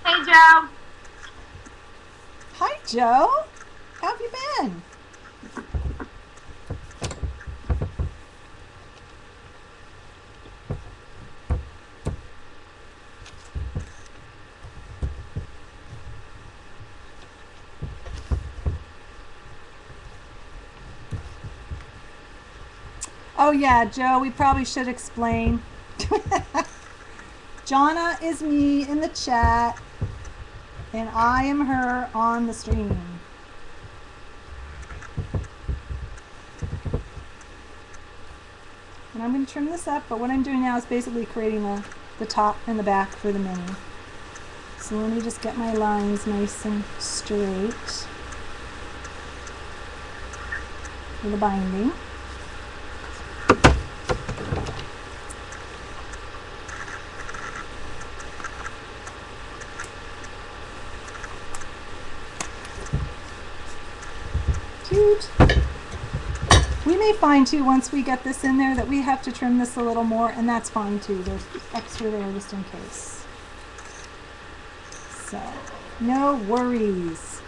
Hey, Joe. Hi, Joe. How have you been? Oh yeah, Joe, we probably should explain. Jonna is me in the chat, and I am her on the stream. And I'm going to trim this up, but what I'm doing now is basically creating the top and the back for the mini. So let me just get my lines nice and straight for the binding. Cute. We may find too, once we get this in there, that we have to trim this a little more, and that's fine too. There's extra there just in case. So, no worries.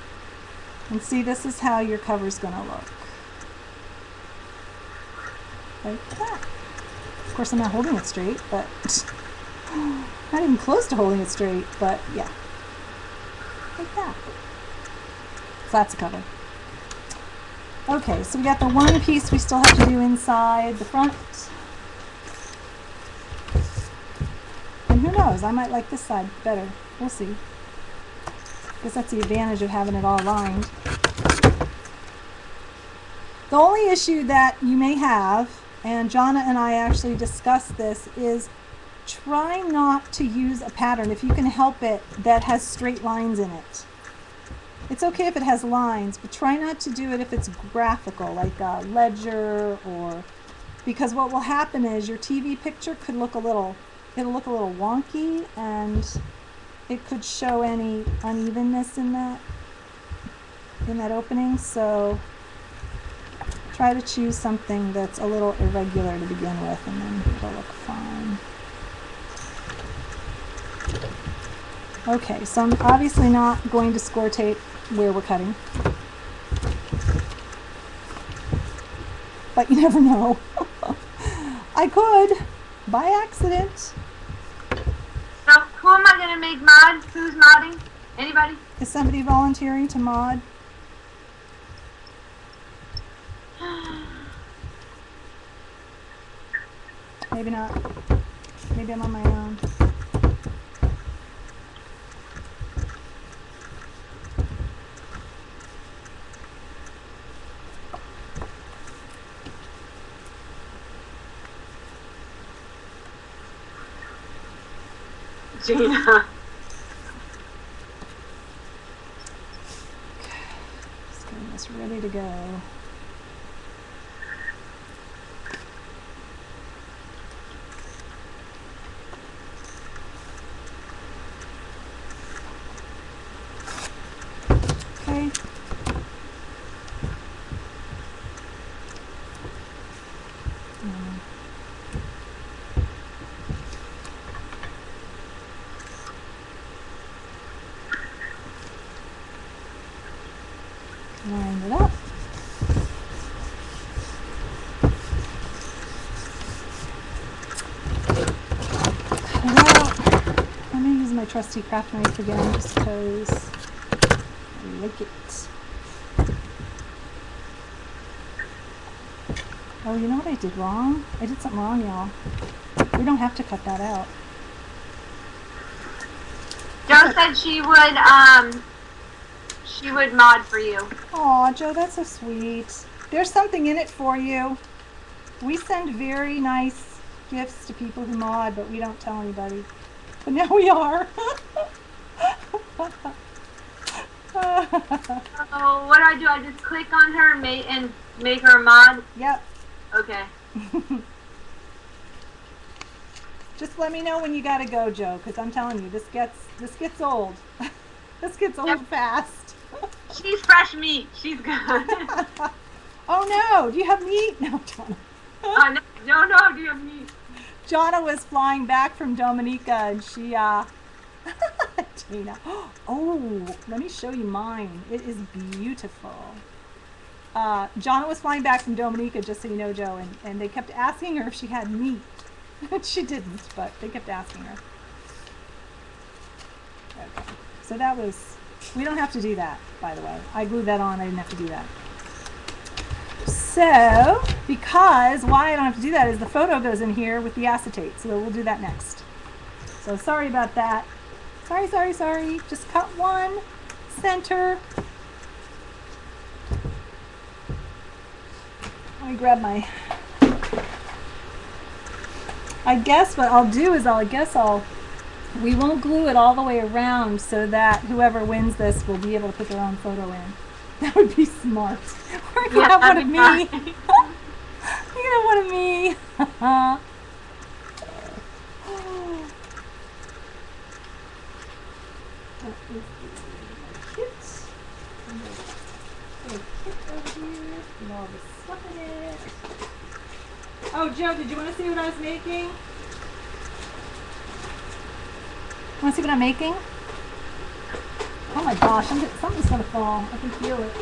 And see, this is how your cover's gonna look. Like that. Of course, I'm not holding it straight, but not even close to holding it straight, but yeah. Like that. So that's a cover. Okay, so we got the one piece we still have to do inside the front. And who knows, I might like this side better. We'll see. Guess that's the advantage of having it all lined. The only issue that you may have, and Jonna and I actually discussed this, is try not to use a pattern, if you can help it, that has straight lines in it. It's okay if it has lines, but try not to do it if it's graphical, like a ledger, or because what will happen is your TV picture could look it'll look a little wonky, and it could show any unevenness in that opening. So try to choose something that's a little irregular to begin with, and then it'll look fine. Okay, so I'm obviously not going to score tape where we're cutting, but you never know. I could by accident. So who am I gonna make mod? Who's modding? Anybody? Is somebody volunteering to mod? Maybe not. Maybe I'm on my own. Gina. Just getting this ready to go. Okay. Line it up. Cut it out. I'm going to use my trusty craft knife again just because I like it. Oh, you know what I did wrong? I did something wrong, y'all. We don't have to cut that out. Jo said she would mod for you. Aw, Joe, that's so sweet. There's something in it for you. We send very nice gifts to people who mod, but we don't tell anybody. But now we are. Oh, what do? I just click on her and make her a mod? Yep. Okay. Just let me know when you gotta go, Joe, because I'm telling you, this gets old. This gets old fast. She's fresh meat. She's good. Oh no! Do you have meat? No, Jonna. No, do you have meat? Jonna was flying back from Dominica, and she Tina. Oh, let me show you mine. It is beautiful. Jonna was flying back from Dominica, just so you know, Joe, and they kept asking her if she had meat. She didn't, but they kept asking her. Okay, so that was, we don't have to do that, by the way. I glued that on, I didn't have to do that. So, because why I don't have to do that is the photo goes in here with the acetate. So we'll do that next. So sorry about that. Sorry. Just cut one center. Let me grab my... I guess what I'll do is we won't glue it all the way around so that whoever wins this will be able to put their own photo in. That would be smart. Or you have one of me. You have one of me. Oh, Joe, did you want to see what I was making? Want to see what I'm making? Oh my gosh, something's going to fall. I can feel it.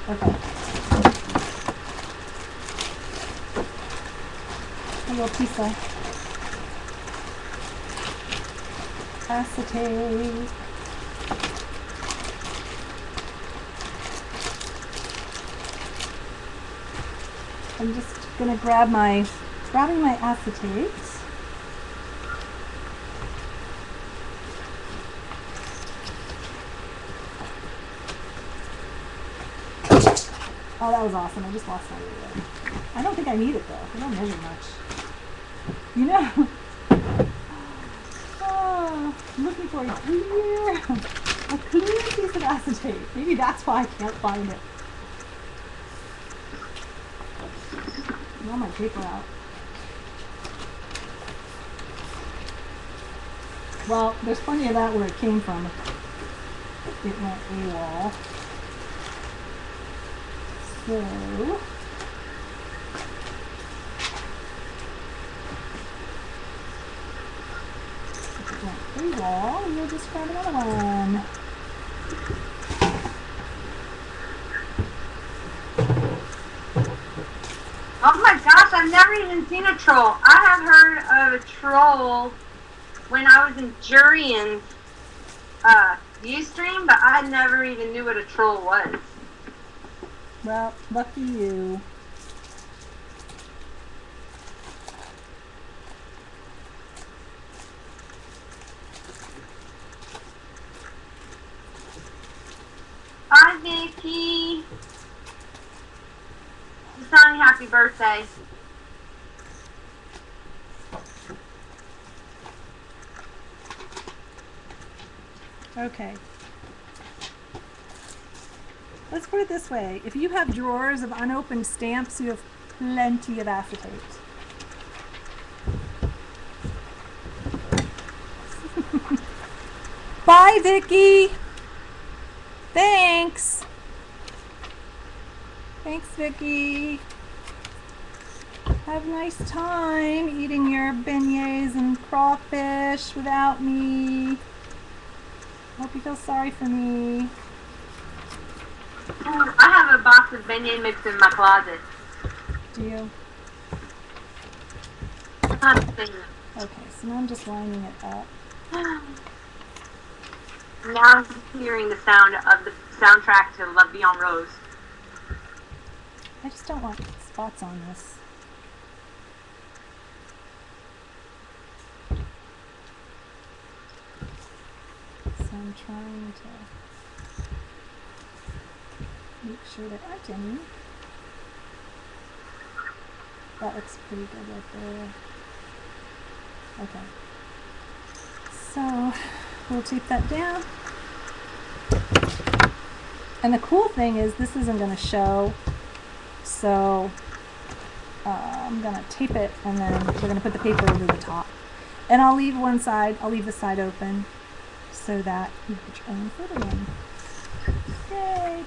Okay. A little piece of acetate. I'm just going to grabbing my acetates. Oh, that was awesome. I just lost my ruler. I don't think I need it though. I don't measure much. You know? Oh, I'm looking for a clear piece of acetate. Maybe that's why I can't find it. All my paper out. Well, there's plenty of that where it came from. It went AWOL. So, if it went AWOL, we'll just grab another one. Oh my gosh, I've never even seen a troll. I have heard of a troll when I was in Jurian's Ustream, but I never even knew what a troll was. Well, lucky you. Bye, Vicky. Just telling you happy birthday. Okay. Let's put it this way. If you have drawers of unopened stamps, you have plenty of acetate. Bye, Vicky. Thanks. Thanks, Vicky. Have a nice time eating your beignets and crawfish without me. Hope you feel sorry for me. I have a box of beignet mix in my closet. Do you? Okay, so now I'm just lining it up. Now I'm hearing the sound of the soundtrack to La Vie en Rose. I just don't want spots on this. So I'm trying to make sure there aren't any. That looks pretty good right there. Okay. So we'll tape that down. And the cool thing is this isn't going to show, so I'm going to tape it and then we're going to put the paper over the top. And I'll leave one side, I'll leave the side open so that you can put your own photo in. Yay!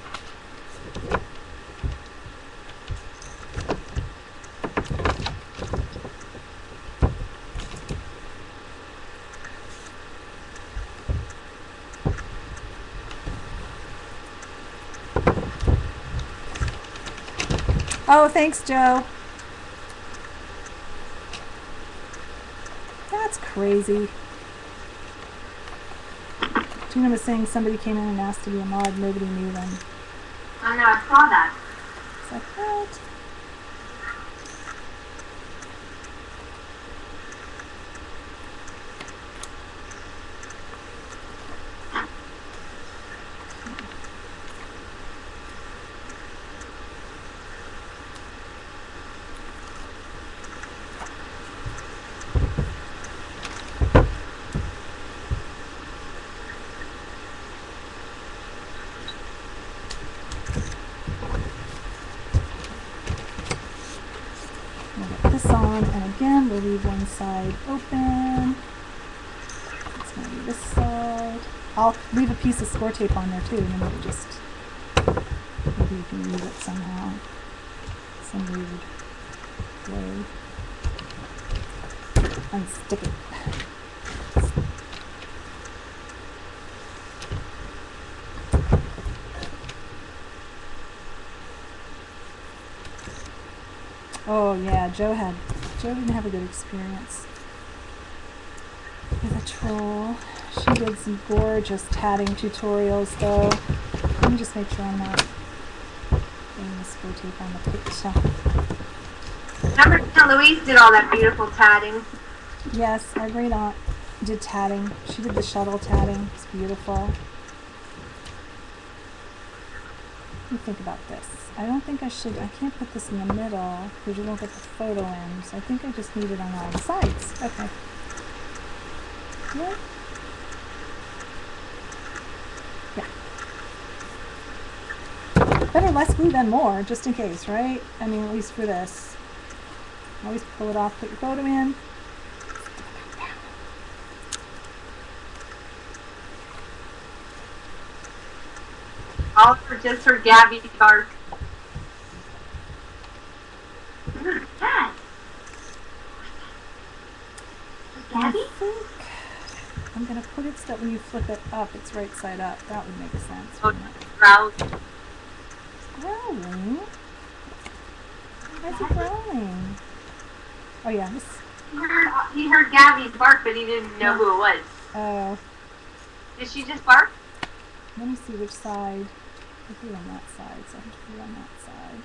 Oh, thanks, Joe. That's crazy. Gina was saying somebody came in and asked to be a mod. Nobody knew them. I know, I saw that. It's like, what? this on, and again, we'll leave one side open. It's going to be this side. I'll leave a piece of score tape on there too, and then we'll just, maybe you can use it somehow. Some weird way. Unstick it. Oh yeah, Joe didn't have a good experience with a troll. She did some gorgeous tatting tutorials though. Let me just make sure I'm not putting the score tape on the picture. Remember how Louise did all that beautiful tatting? Yes, our great aunt did tatting. She did the shuttle tatting. It's beautiful. Let me think about this. I don't think I can't put this in the middle because you won't get the photo in. So I think I just need it on all the sides. Okay. Yeah. Yeah. Better less glue than more, just in case, right? I mean, at least for this. Always pull it off, put your photo in. All for just for Gabby Garth. Who's that? Gabby? I think I'm going to put it so that when you flip it up, it's right side up. That would make sense. Oh, growls. Growling? Why's he growling? Oh yeah, this. He heard Gabby bark, but he didn't know who it was. Oh. Did she just bark? Let me see which side. I put it on that side, so I have to put it on that side.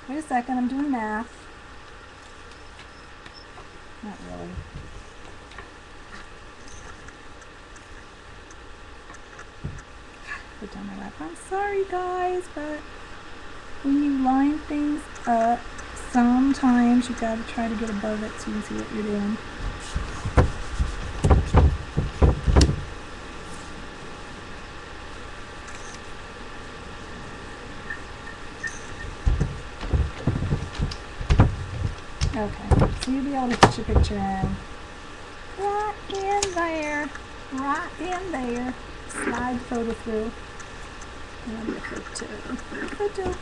Wait a second, I'm doing math. Not really. Put down my lap. I'm sorry guys, but when you line things up, sometimes you gotta try to get above it so you can see what you're doing. Okay, so you'll be able to put your picture in. Right in there. Right in there. Slide photo through. And a photo.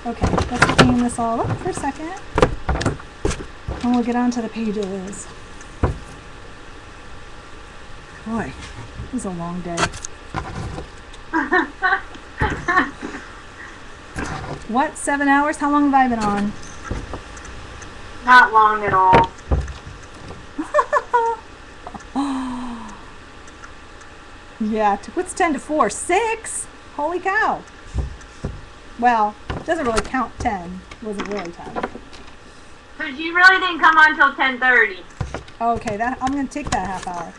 Okay, let's clean this all up for a second. And we'll get on to the pages. Boy, this is a long day. What, 7 hours? How long have I been on? Not long at all. Yeah, what's 10 to 4? 6? Holy cow. Well, it doesn't really count 10. It wasn't really 10. Because you really didn't come on until 10:30. Okay, I'm going to take that half hour.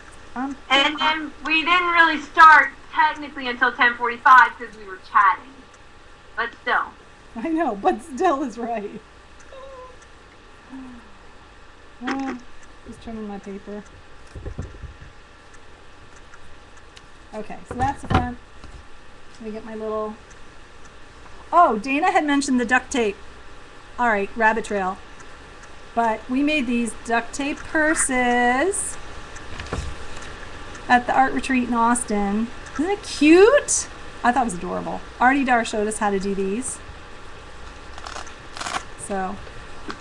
And then we didn't really start technically until 10:45 because we were chatting. But still. I know, but still is right. Just trimming my paper. Okay, so that's the front. Let me get my little... Oh, Dana had mentioned the duct tape. All right, rabbit trail. But we made these duct tape purses at the art retreat in Austin. Isn't it cute? I thought it was adorable. Artie Dar showed us how to do these. So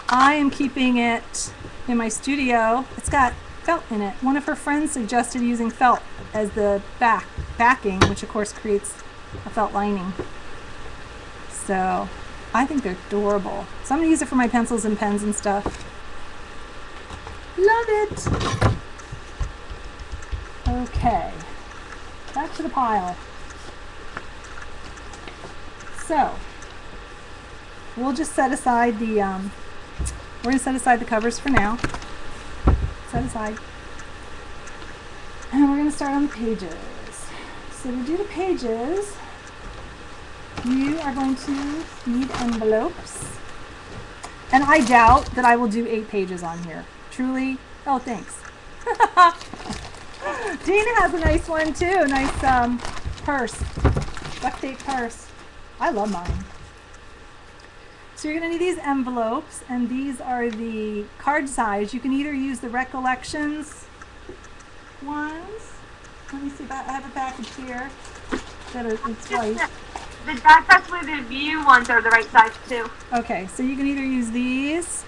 I am keeping it in my studio. It's got felt in it. One of her friends suggested using felt as the backing, which of course creates a felt lining. So I think they're adorable. So I'm going to use it for my pencils and pens and stuff. Love it! Okay, back to the pile. So we'll just set aside the, we're going to set aside the covers for now. Set aside. And we're going to start on the pages. So to do the pages, you are going to need envelopes. And I doubt that I will do 8 pages on here. Truly. Oh, thanks. Dana has a nice one too. A nice purse. Duct tape purse. I love mine. So you're going to need these envelopes, and these are the card size. You can either use the Recollections ones. Let me see, I have a package here that it's white. That's actually the view ones are the right size too. Okay, so you can either use these.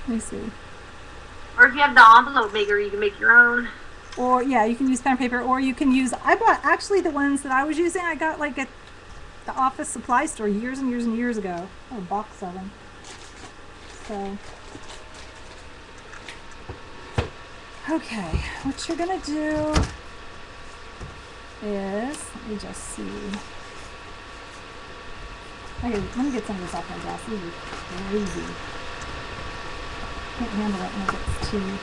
Let me see. Or if you have the envelope maker, you can make your own. Or yeah, you can use pen and paper, or you can use. I bought actually the ones that I was using. I got like at the office supply store years and years and years ago. Oh, a box of them. So. Okay, what you're gonna do is, let me just see. Okay, let me get some of this off my desk. These are crazy. Can't handle it when it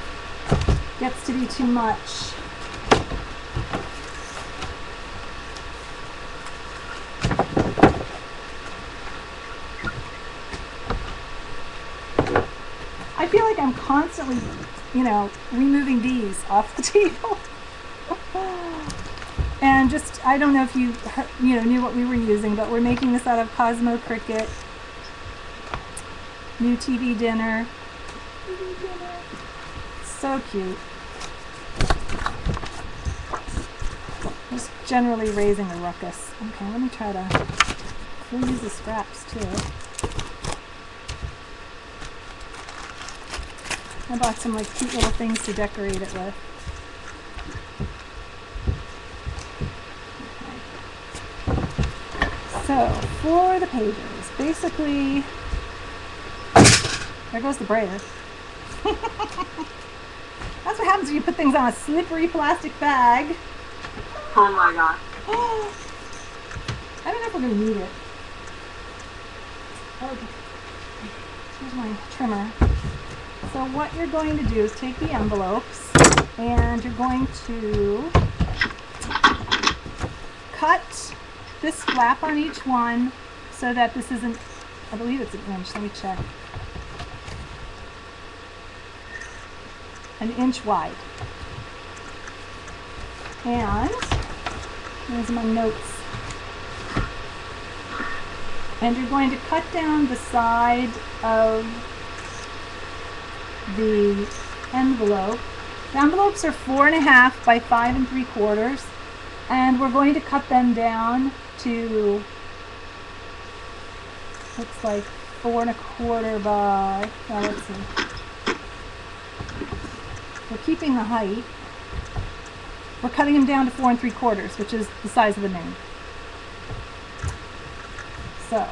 gets to be too much. I feel like I'm constantly, removing these off the table. And just, I don't know if you knew what we were using, but we're making this out of Cosmo Cricket. New TV dinner. So cute. Just generally raising a ruckus. Okay, let me try to, we'll use the scraps too. I bought some like cute little things to decorate it with. Okay. So, for the pages, basically, there goes the brayer. That's what happens when you put things on a slippery plastic bag. Oh my god. I don't know if we're going to need it. Okay. Here's my trimmer. So what you're going to do is take the envelopes and you're going to cut this flap on each one so that this isn't, I believe it's an inch, let me check. An inch wide. And here's my notes. And you're going to cut down the side of the envelope. The envelopes are 4.5 by 5 3/4, and we're going to cut them down to, looks like 4 1/4 by, let's see. We're keeping the height. We're cutting them down to 4 3/4, which is the size of the name. So,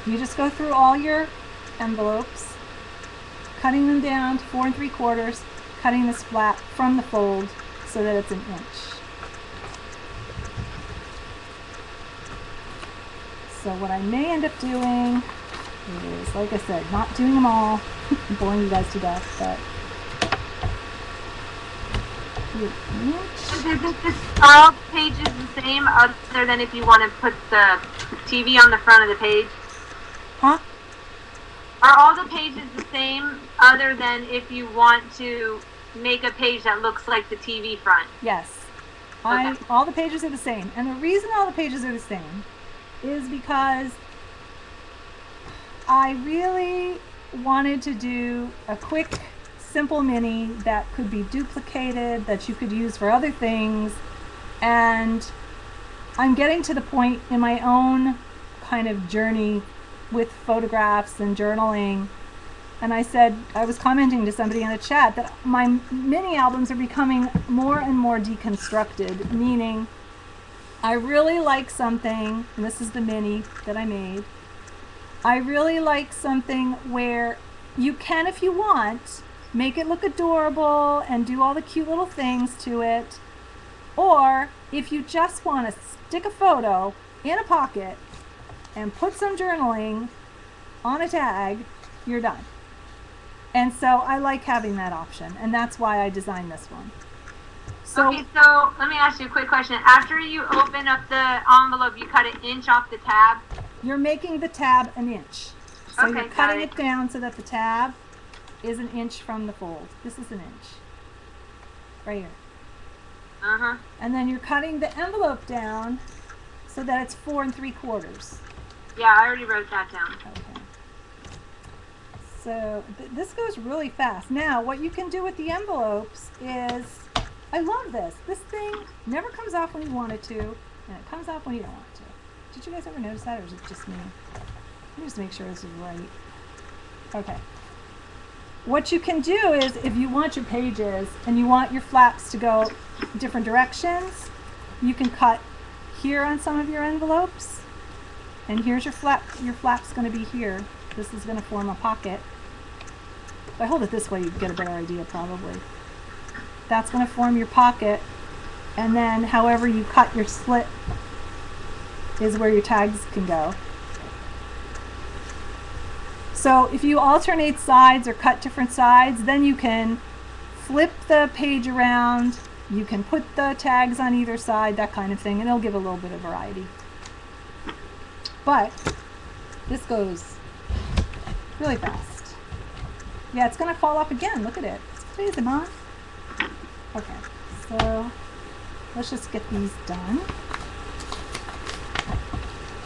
you just go through all your envelopes, cutting them down to 4 3/4, cutting this flap from the fold so that it's an inch. So what I may end up doing is, like I said, not doing them all, boring you guys to death, but Is all pages the same other than if you want to put the TV on the front of the page? Huh? Are all the pages the same other than if you want to make a page that looks like the TV front? Yes. Okay. All the pages are the same. And the reason all the pages are the same is because I really wanted to do a quick, simple mini that could be duplicated, that you could use for other things. And I'm getting to the point in my own kind of journey with photographs and journaling, and I was commenting to somebody in the chat that my mini albums are becoming more and more deconstructed, meaning I really like something, and this is the mini that I made. I really like something where you can, if you want, make it look adorable and do all the cute little things to it, or if you just want to stick a photo in a pocket and put some journaling on a tag, you're done. And so I like having that option, and that's why I designed this one. So, okay, so let me ask you a quick question. After you open up the envelope, you cut an inch off the tab? you're making the tab an inch. So Okay, you're got cutting it. it down so that the tab is an inch from the fold. This is an inch. Right here. Uh-huh. And then you're cutting the envelope down so that it's 4 3/4. Yeah, I already wrote that down. Okay. So this goes really fast. Now, what you can do with the envelopes is, I love this. This thing never comes off when you want it to, and it comes off when you don't want it to. Did you guys ever notice that, or is it just me? Let me just make sure this is right. Okay. What you can do is, if you want your pages and you want your flaps to go different directions, you can cut here on some of your envelopes, and here's your flap. Your flap's going to be here. This is going to form a pocket. If I hold it this way, you get a better idea probably. That's going to form your pocket, and then however you cut your slit is where your tags can go. So if you alternate sides or cut different sides, then you can flip the page around, you can put the tags on either side, that kind of thing, and it'll give a little bit of variety. But this goes really fast. Yeah, it's going to fall off again. Look at it. It's crazy, Mom. Okay, so let's just get these done.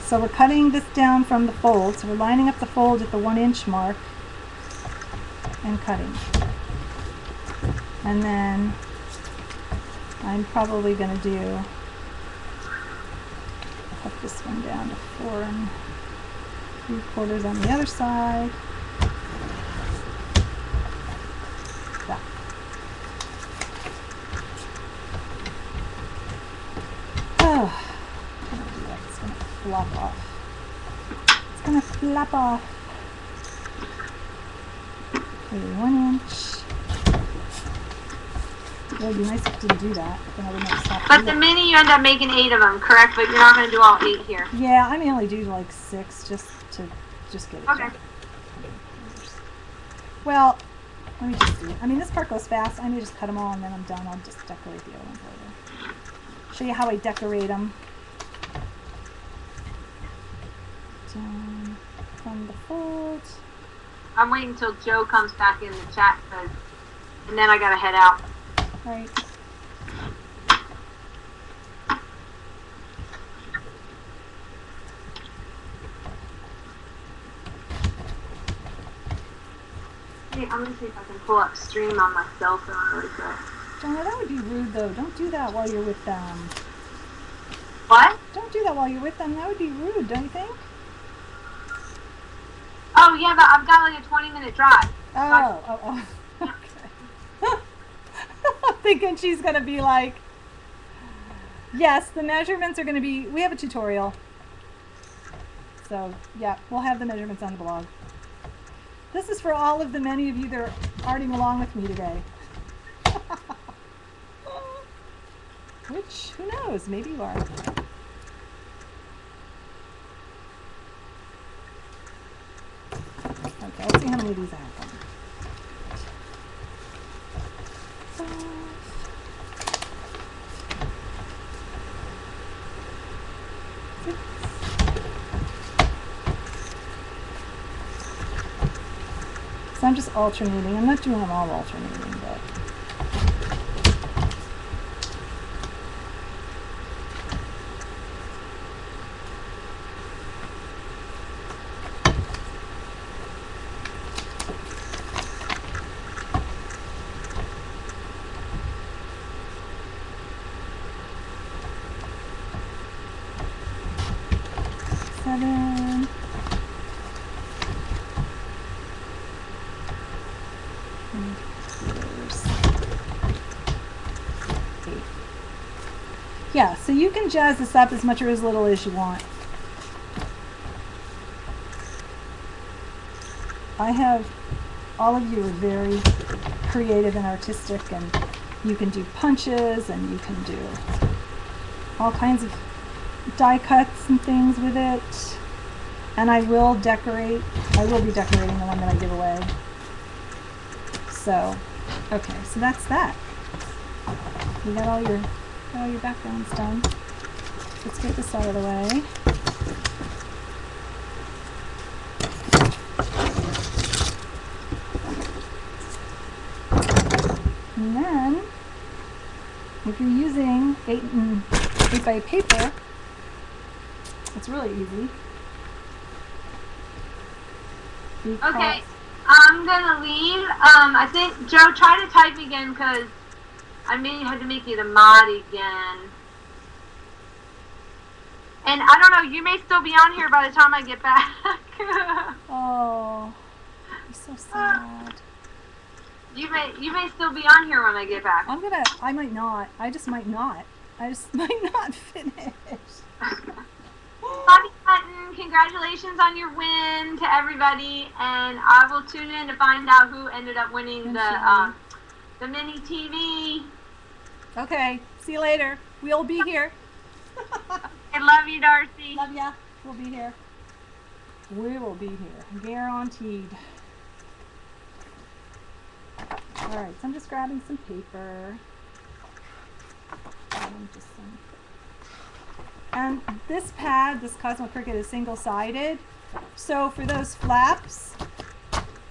So we're cutting this down from the fold. So we're lining up the fold at the 1 inch mark and cutting. And then I'm probably going to cut this one down to 4 3/4 on the other side. That. Oh. It's going to flop off. It's going to flop off. Maybe 1 inch. It would be nice if it didn't do that. Then I wouldn't have to stop. But the mini, you end up making 8 of them, correct? But you're not going to do all 8 here. Yeah, I may only do like 6 just to get it Okay. done. Well, let me just see. I mean, this part goes fast. I may just cut them all and then I'm done. I'll just decorate the other ones later. Show you how I decorate them. Down from the fold. I'm waiting until Joe comes back in the chat, and then I got to head out. Right. Hey, I'm going to see if I can pull up stream on my cell phone really quick. Jonah, that would be rude though. Don't do that while you're with them. What? Don't do that while you're with them. That would be rude, don't you think? Oh, yeah, but I've got like a 20-minute drive. Oh. Okay. I'm thinking she's going to be like, yes, the measurements are going to be, we have a tutorial. So, yeah, we'll have the measurements on the blog. This is for all of the many of you that are arting along with me today. Which, who knows, maybe you are. Okay, let's see how many of these I have. 5. So I'm just alternating. I'm not doing them all alternating, but. Seven. And here's 8. Yeah, so you can jazz this up as much or as little as you want. I have, all of you are very creative and artistic, and you can do punches and you can do all kinds of die cuts and things with it. And I will be decorating the one that I give away. So, okay, so that's that. You got all your backgrounds done. Let's get this out of the way. And then, if you're using 8 by 8 paper, it's really easy. Because, Okay, I'm gonna leave. I think Joe, try to type again because I may have to make you the mod again. And I don't know, you may still be on here by the time I get back. oh, you're so sad. You may still be on here when I get back. I might not. I just might not finish. Bobby Button, congratulations on your win to everybody, and I will tune in to find out who ended up winning the mini TV. Okay, see you later. We'll be here. I love you, Darcy. Love ya. We'll be here. We will be here. Guaranteed. Alright, so I'm just grabbing some paper. And this pad, this Cosmo Cricut, is single-sided. So for those flaps,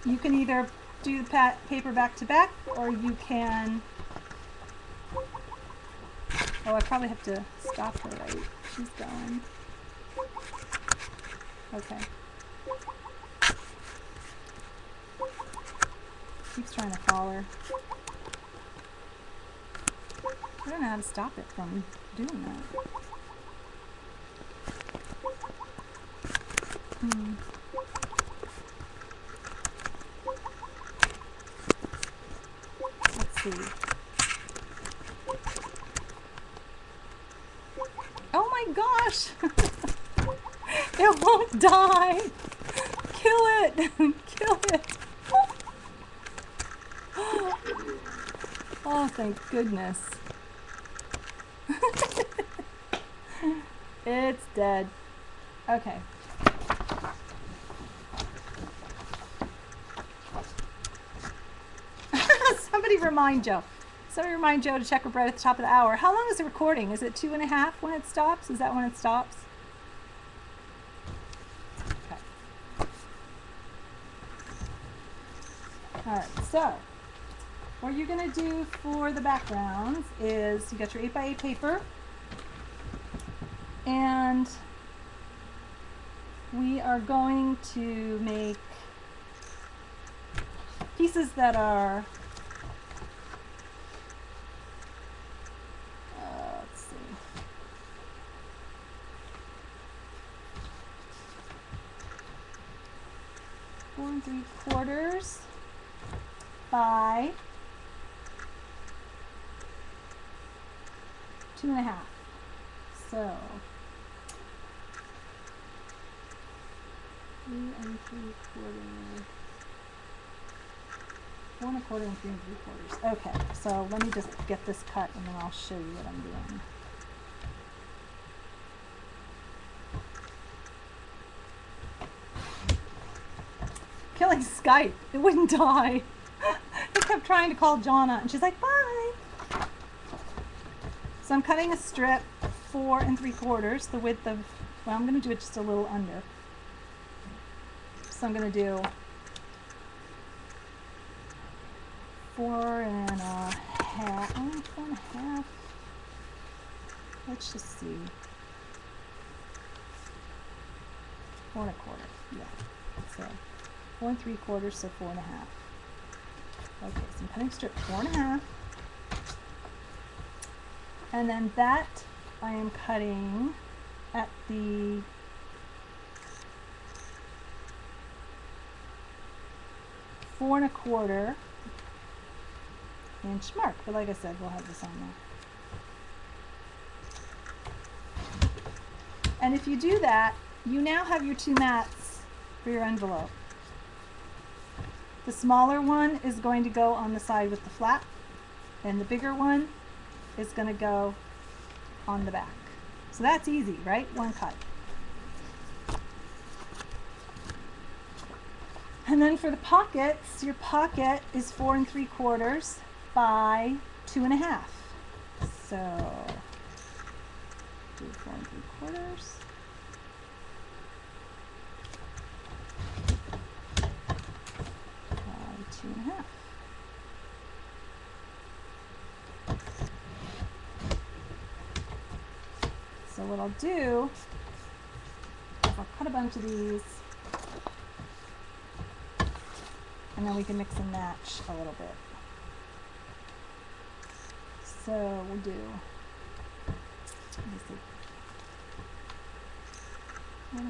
you can either do the paper back to back, or you can... Oh, I probably have to stop her, right? She's going. Okay. Keeps trying to call her. I don't know how to stop it from doing that. Let's see. Oh my gosh! It won't die! Kill it! Kill it! Oh, thank goodness. It's dead. Okay. Somebody remind Joe to check her bread at the top of the hour. How long is the recording? Is it 2.5 when it stops? Is that when it stops? Okay. Alright, so what you're going to do for the backgrounds is you got your 8x8 paper, and we are going to make pieces that are let's see, four and 3/4 by 2.5. So 3 and 3/4, 4 1/4 and 3 3/4. Okay, so let me just get this cut and then I'll show you what I'm doing. Killing Skype. It wouldn't die. I kept trying to call Jonna and she's like, bye. So I'm cutting a strip 4 3/4, the width of, well, I'm going to do it just a little under. So I'm going to do 4.5. 4.5. Let's just see. 4 1/4. Yeah. So 4 3/4, so 4.5. Okay, so I'm cutting strip 4.5. And then that I am cutting at the four and a quarter inch mark. But like I said, we'll have this on there. And if you do that, you now have your 2 mats for your envelope. The smaller one is going to go on the side with the flap, and the bigger one is going to go on the back. So that's easy, right? One cut. And then for the pockets, your pocket is 4 3/4 by 2.5. So do 4 3/4. By 2.5. So what I'll do is I'll cut a bunch of these And then we can mix and match a little bit. So we'll do, let me see, 1/4.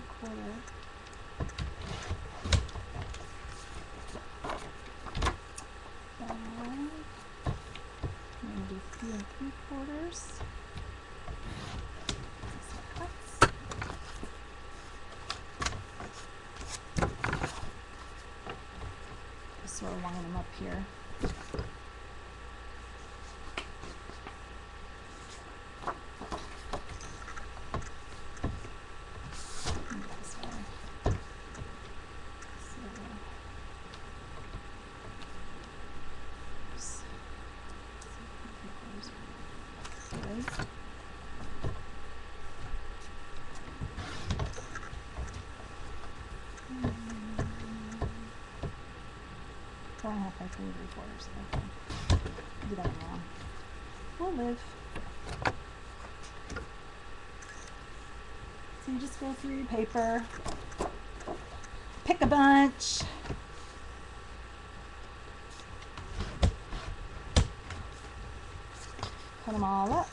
I'm going to do 3 3/4. Just sort of line them up here. This way. Four and a half by 3 3/4. Okay. Do that wrong. We'll live. So you just go through your paper, pick a bunch. Cut them all up.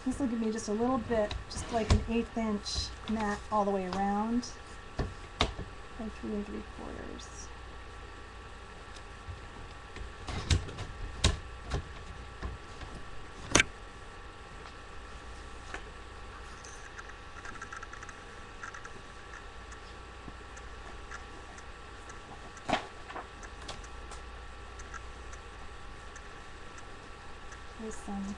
This will give me just a little bit, just like an 1/8 inch mat all the way around. By 3 3/4. There's some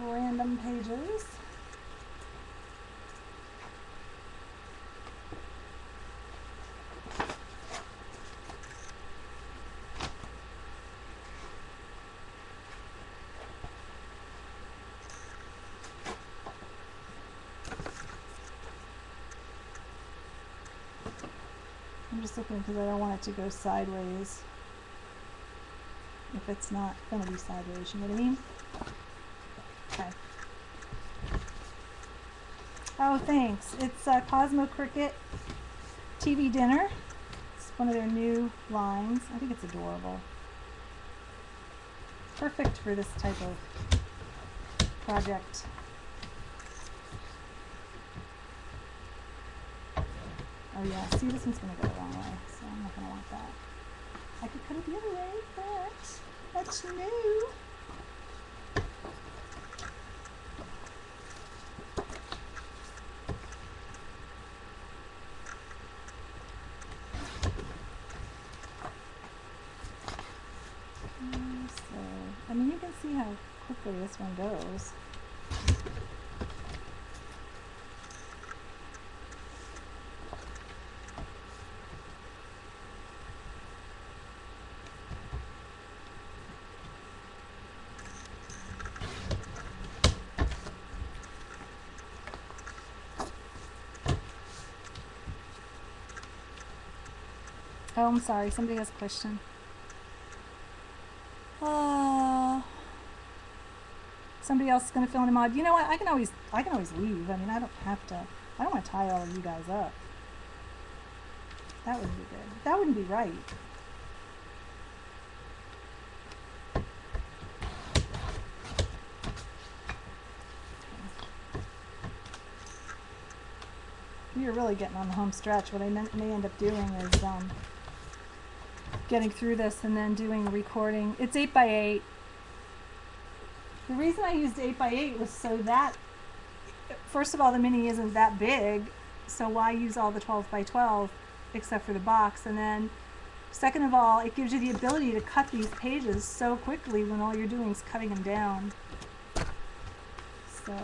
random pages. I'm just looking because I don't want it to go sideways. If it's not going to be sideways, you know what I mean? Okay. Oh, thanks. It's Cosmo Cricket TV Dinner. It's one of their new lines. I think it's adorable. Perfect for this type of project. Oh yeah, see, this one's going to go the wrong way, so I'm not going to want that. I could cut it the other way, but that's new. So, I mean, you can see how quickly this one goes. Oh, I'm sorry. Somebody has a question. Somebody else is going to fill in a mod. You know what? I can always leave. I mean, I don't have to. I don't want to tie all of you guys up. That wouldn't be good. That wouldn't be right. You're really getting on the home stretch. What I may end up doing is getting through this and then doing a recording. It's 8 by 8. The reason I used 8 by 8 was so that, first of all, the mini isn't that big, so why use all the 12 by 12 except for the box? And then, second of all, it gives you the ability to cut these pages so quickly when all you're doing is cutting them down. So.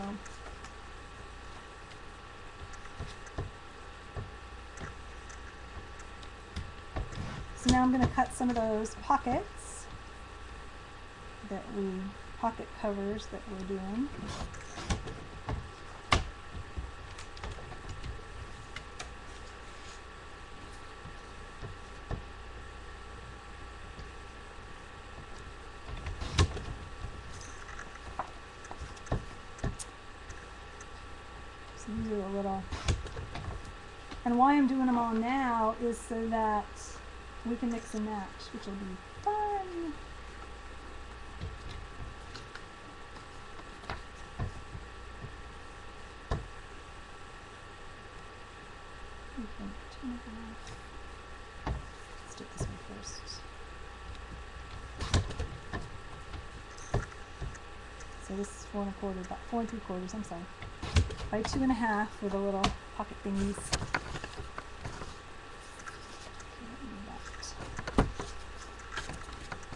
So now I'm going to cut some of those pockets pocket covers that we're doing. So these are a little, and why I'm doing them all now is so that we can mix and match, which will be fun. Okay, 2.5. Let's do it this way first. So this is 4 1/4, about 4 3/4, I'm sorry. By 2.5 with a little pocket thingies.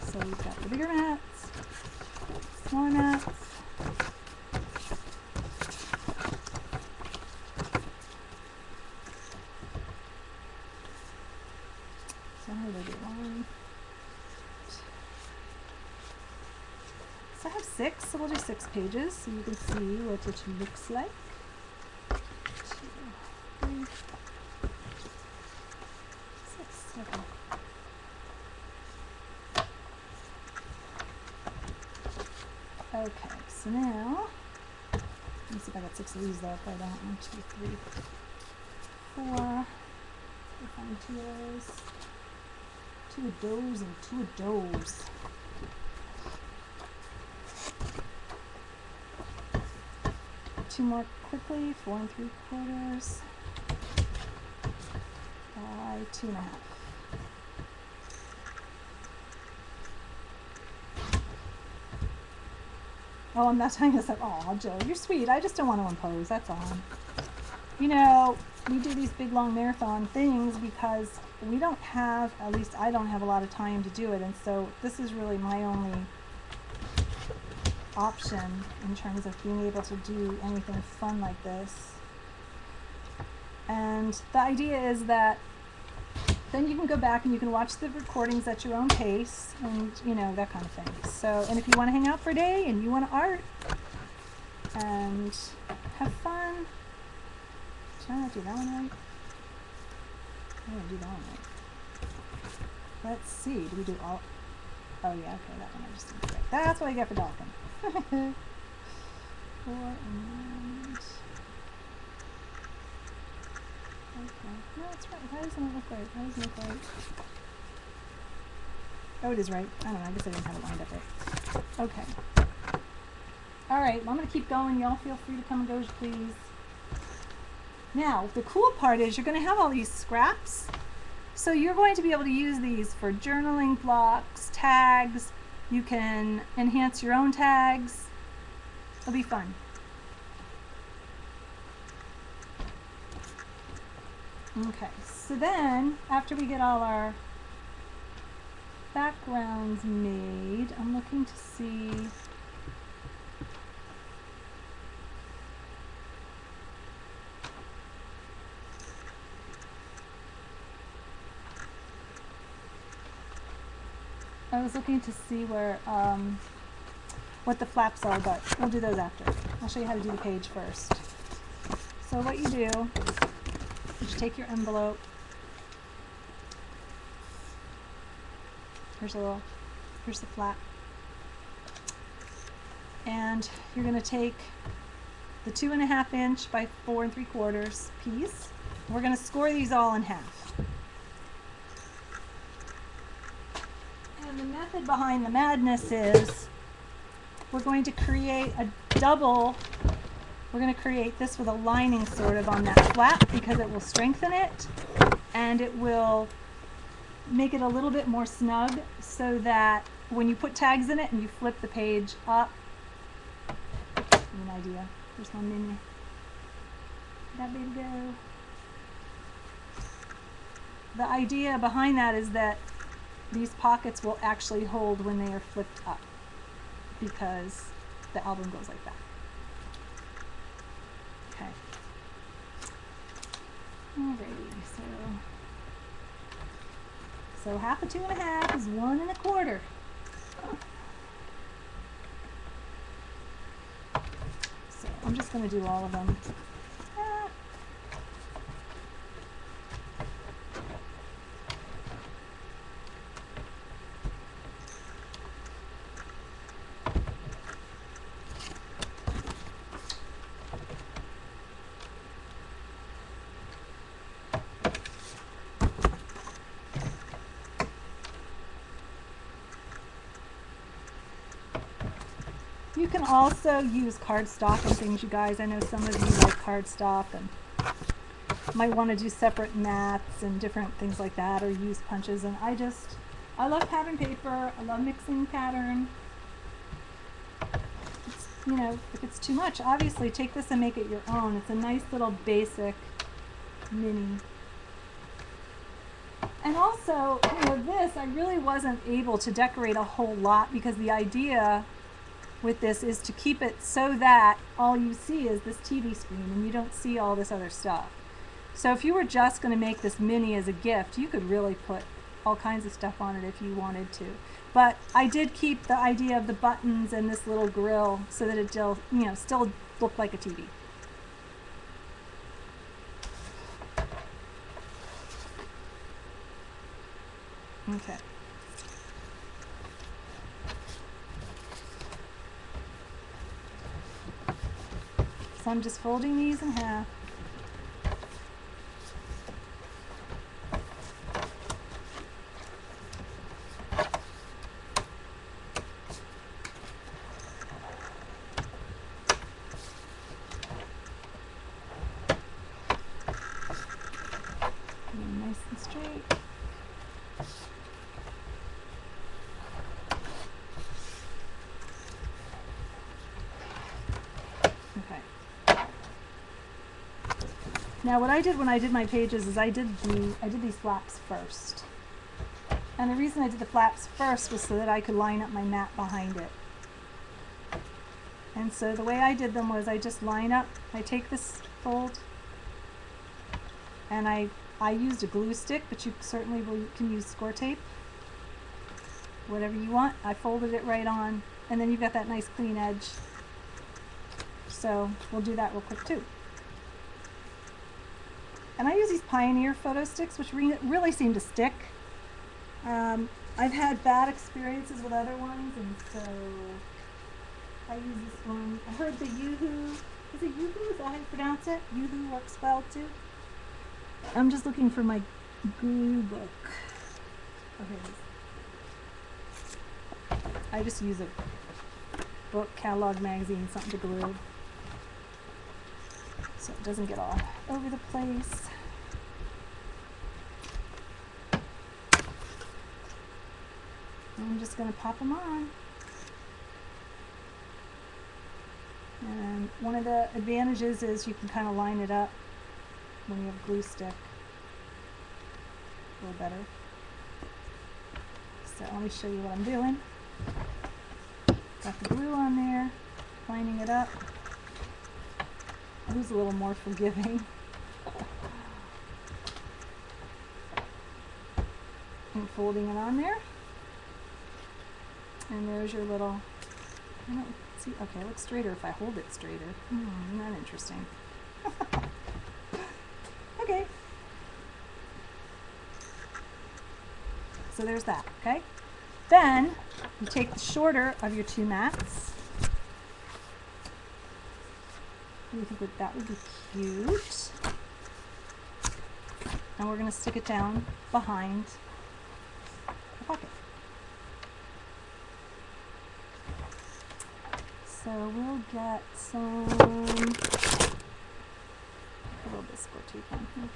So we've got the bigger mats, smaller mats. So how do I do 1? So I have 6, so we'll do 6 pages so you can see what it looks like. 2, 3, 6. Okay. Okay, so now, let me see if I got 6 of these though. If I don't, 1, 2, 3, 4. We'll find 2 of those. 2 of those and 2 of those. Two more quickly, 4 3/4 by 2.5. Oh, I'm not tying this up. Oh, Joe, you're sweet. I just don't want to impose. That's all. You know, we do these big long marathon things because we don't have, at least I don't have a lot of time to do it, and so this is really my only option in terms of being able to do anything fun like this. And the idea is that then you can go back and you can watch the recordings at your own pace and, you know, that kind of thing. So, and if you want to hang out for a day and you want to art and have fun, should I not do that one right? I didn't do that one right. Let's see, do we do all? Oh yeah, okay, that one I just didn't do right. That's what I get for Dolphin. 4 and okay. No, it's right. Why doesn't it look right? Why doesn't it look right? Oh, it is right. I don't know. I guess I didn't have it lined up right. Okay. All right. Well, I'm going to keep going. Y'all feel free to come and go, please. Now, the cool part is you're going to have all these scraps. So you're going to be able to use these for journaling blocks, tags. You can enhance your own tags. It'll be fun. Okay, so then after we get all our backgrounds made, I'm looking to see I was looking to see where what the flaps are, but we'll do those after. I'll show you how to do the page first. So what you do is you take your envelope. Here's the flap. And you're going to take the 2.5 inch by 4 3/4 piece. We're going to score these all in half. And the method behind the madness is we're going to create a double. We're going to create this with a lining sort of on that flap because it will strengthen it and it will make it a little bit more snug so that when you put tags in it and you flip the page up, an idea. There's my mini. That baby go. The idea behind that is that these pockets will actually hold when they are flipped up because the album goes like that. Okay. Alrighty, so half of 2.5 is 1 1/4. So I'm just going to do all of them. can also use cardstock and things, you guys. I know some of you like cardstock and might want to do separate mats and different things like that, or use punches. And I love pattern paper. I love mixing pattern. You know, if it's too much, obviously take this and make it your own. It's a nice little basic mini. And also, you know, this, I really wasn't able to decorate a whole lot because the idea with this is to keep it so that all you see is this TV screen and you don't see all this other stuff. So if you were just going to make this mini as a gift, you could really put all kinds of stuff on it if you wanted to. But I did keep the idea of the buttons and this little grill so that it still, you know, still looked like a TV. Okay. So I'm just folding these in half. Nice and straight. Now what I did when I did my pages is I did these flaps first. And the reason I did the flaps first was so that I could line up my mat behind it. And so the way I did them was I just line up, I take this fold, and I used a glue stick, but you certainly can use score tape. Whatever you want. I folded it right on, and then you've got that nice clean edge. So we'll do that real quick too. And I use these Pioneer photo sticks, which really seem to stick. I've had bad experiences with other ones, and so I use this one. I heard the Yoo-Hoo, is it Yoo-Hoo? Is that how you pronounce it? Yoo-Hoo works well too. I'm just looking for my glue book. Okay. I just use a book, catalog, magazine, something to glue, so it doesn't get all over the place. I'm just going to pop them on. And one of the advantages is you can kind of line it up when you have a glue stick a little better. So let me show you what I'm doing. Got the glue on there, lining it up. Glue's a little more forgiving. And folding it on there. And there's your little, I don't see, okay, it looks straighter if I hold it straighter. Isn't that interesting? Okay. So there's that, okay? Then you take the shorter of your two mats. You think that would be cute. And we're going to stick it down behind the pocket. So we'll get some, a little bit score tape on here.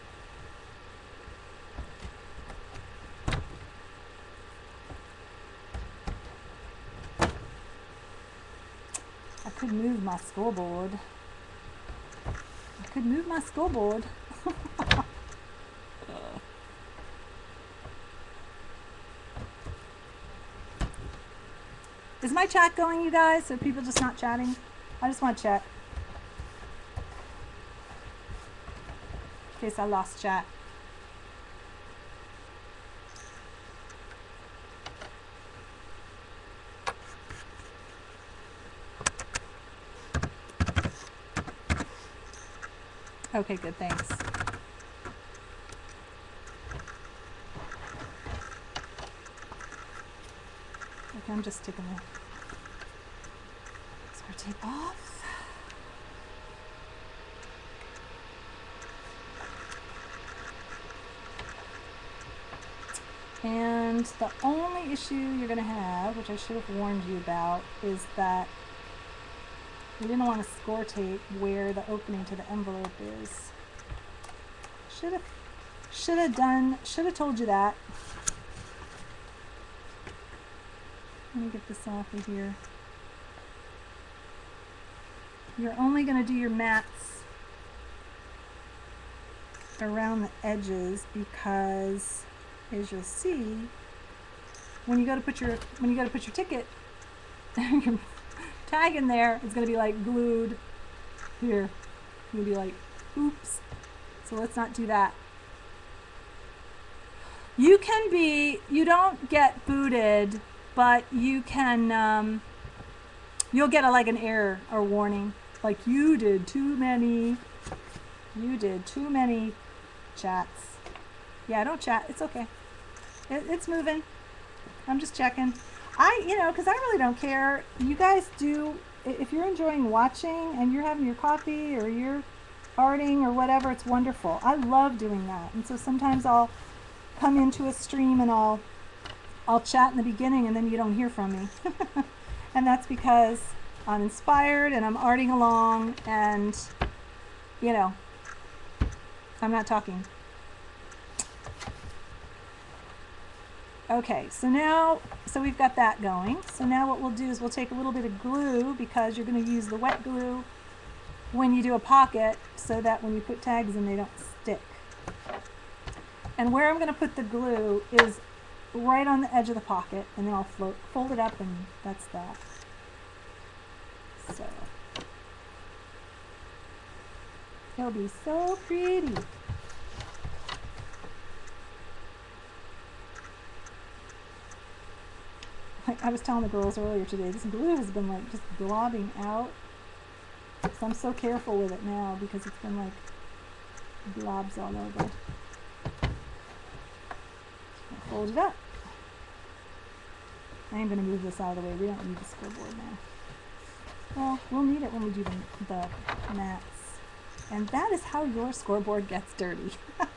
I could move my scoreboard. I could move my scoreboard. Is my chat going, you guys? Are people just not chatting? I just want to check. In case I lost chat. Okay, good, thanks. Okay, I'm just taking the score tape off. And the only issue you're going to have, which I should have warned you about, is that We didn't want to score tape where the opening to the envelope is. Should have told you that. Let me get this off of here. You're only going to do your mats around the edges because, as you'll see, when you go to put your ticket, your tag in there, it's going to be like glued here. It's going to be like, oops. So let's not do that. You don't get booted, but you can, you'll get like an error or warning. Like you did too many chats. Yeah, don't chat. It's okay. It's moving. I'm just checking. Because I really don't care. You guys do, if you're enjoying watching and you're having your coffee or you're arting or whatever, it's wonderful. I love doing that. And so sometimes I'll come into a stream and I'll chat in the beginning and then you don't hear from me. And that's because I'm inspired and I'm arting along and, I'm not talking. Okay, so we've got that going. So now what we'll do is we'll take a little bit of glue because you're going to use the wet glue when you do a pocket so that when you put tags in they don't stick. And where I'm going to put the glue is right on the edge of the pocket, and then I'll fold it up, and that's that. So it'll be so pretty. Like I was telling the girls earlier today, this glue has been like just globbing out. So I'm so careful with it now because it's been like blobs all over. Fold it up. I am going to move this out of the way. We don't need the scoreboard now. Well, we'll need it when we do the mats. And that is how your scoreboard gets dirty. Okay,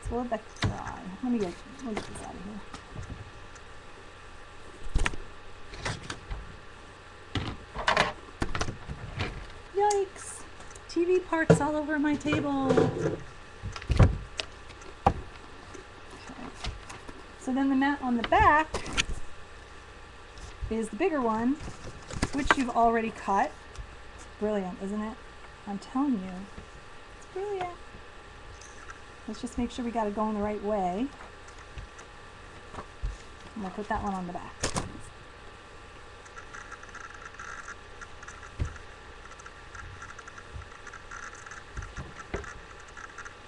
so we'll let that dry. Let me get this out of here. Yikes! TV parts all over my table. So then the mat on the back is the bigger one, which you've already cut. Brilliant, isn't it? I'm telling you, it's brilliant. Let's just make sure we got it going the right way. I'm gonna put that one on the back.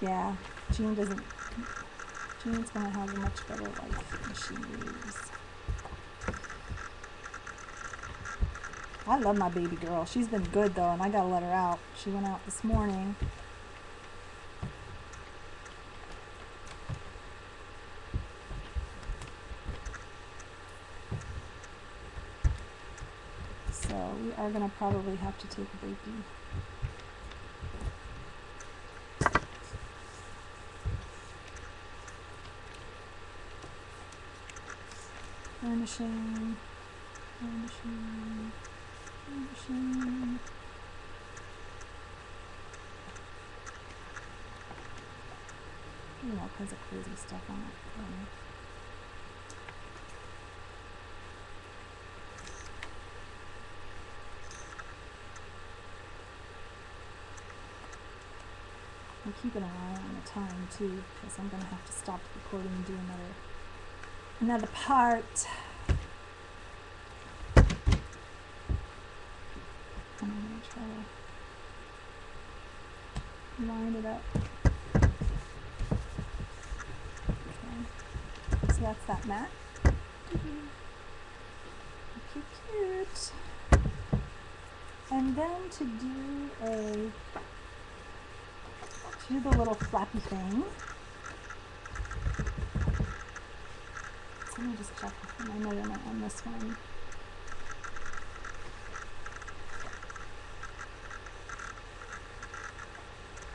Yeah, Jean's gonna have a much better life than she moves. I love my baby girl. She's been good though, and I gotta let her out. She went out this morning. So we are gonna probably have to take a breaky. Furnishing. Doing all kinds of crazy stuff on it. I'm keeping an eye on the time too, because I'm going to have to stop the recording and do another part. I'm going to try to line it up. Okay. So that's that mat. Cute. And then to do the little flappy thing. So let me just check my measurement on this one.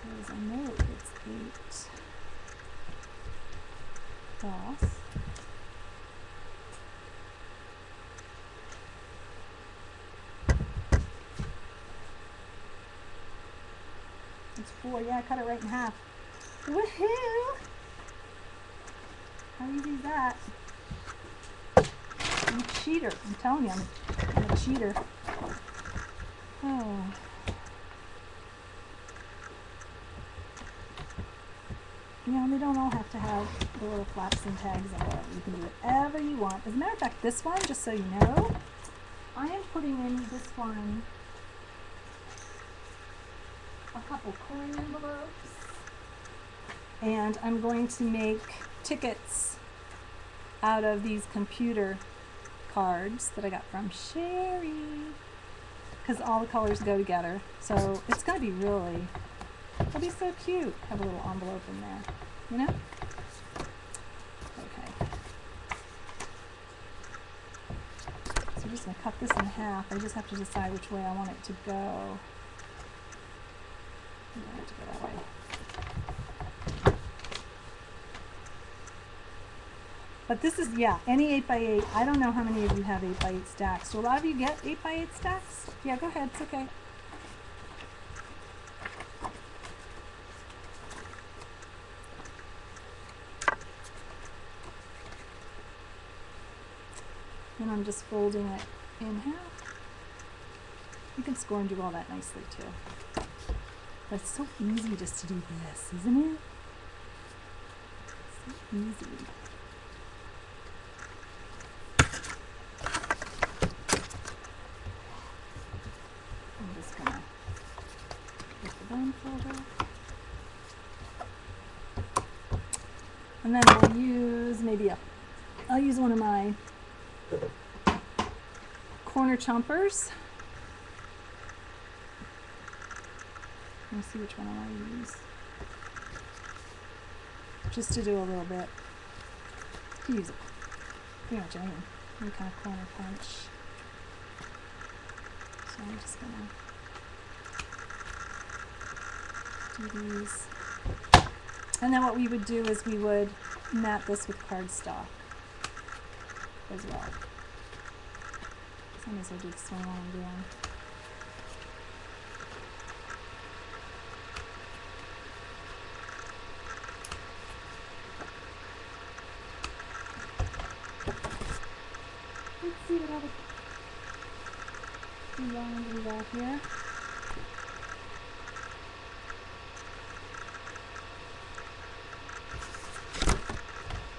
Because I know it's 8 across. 4. Yeah, I cut it right in half. Woohoo! How easy is that? I'm a cheater. I'm telling you, I'm a cheater. Oh. You know, they don't all have to have the little flaps and tags and whatever. You can do whatever you want. As a matter of fact, this one, just so you know, I am putting in this one a couple coin envelopes. And I'm going to make tickets out of these computer cards that I got from Sherry. Because all the colors go together. So it's going to be really, it'll be so cute. Have a little envelope in there, you know? Okay. So I'm just going to cut this in half. I just have to decide which way I want it to go. I want it to go that way. But this is, yeah, any 8x8. I don't know how many of you have 8x8 stacks. Do a lot of you get 8x8 stacks? Yeah, go ahead. It's okay. And I'm just folding it in half. You can score and do all that nicely too. But it's so easy just to do this, isn't it? It's so easy. I'm just gonna get the bone folder. And then we'll use I'll use one of my corner chompers. Let me see which one I want to use. Just to do a little bit. You can use it pretty much any kind of corner punch. So I'm just gonna do these. And then what we would do is we would mat this with cardstock as well. Sometimes I'll do this one while I'm doing. Let's see what other designs we got here.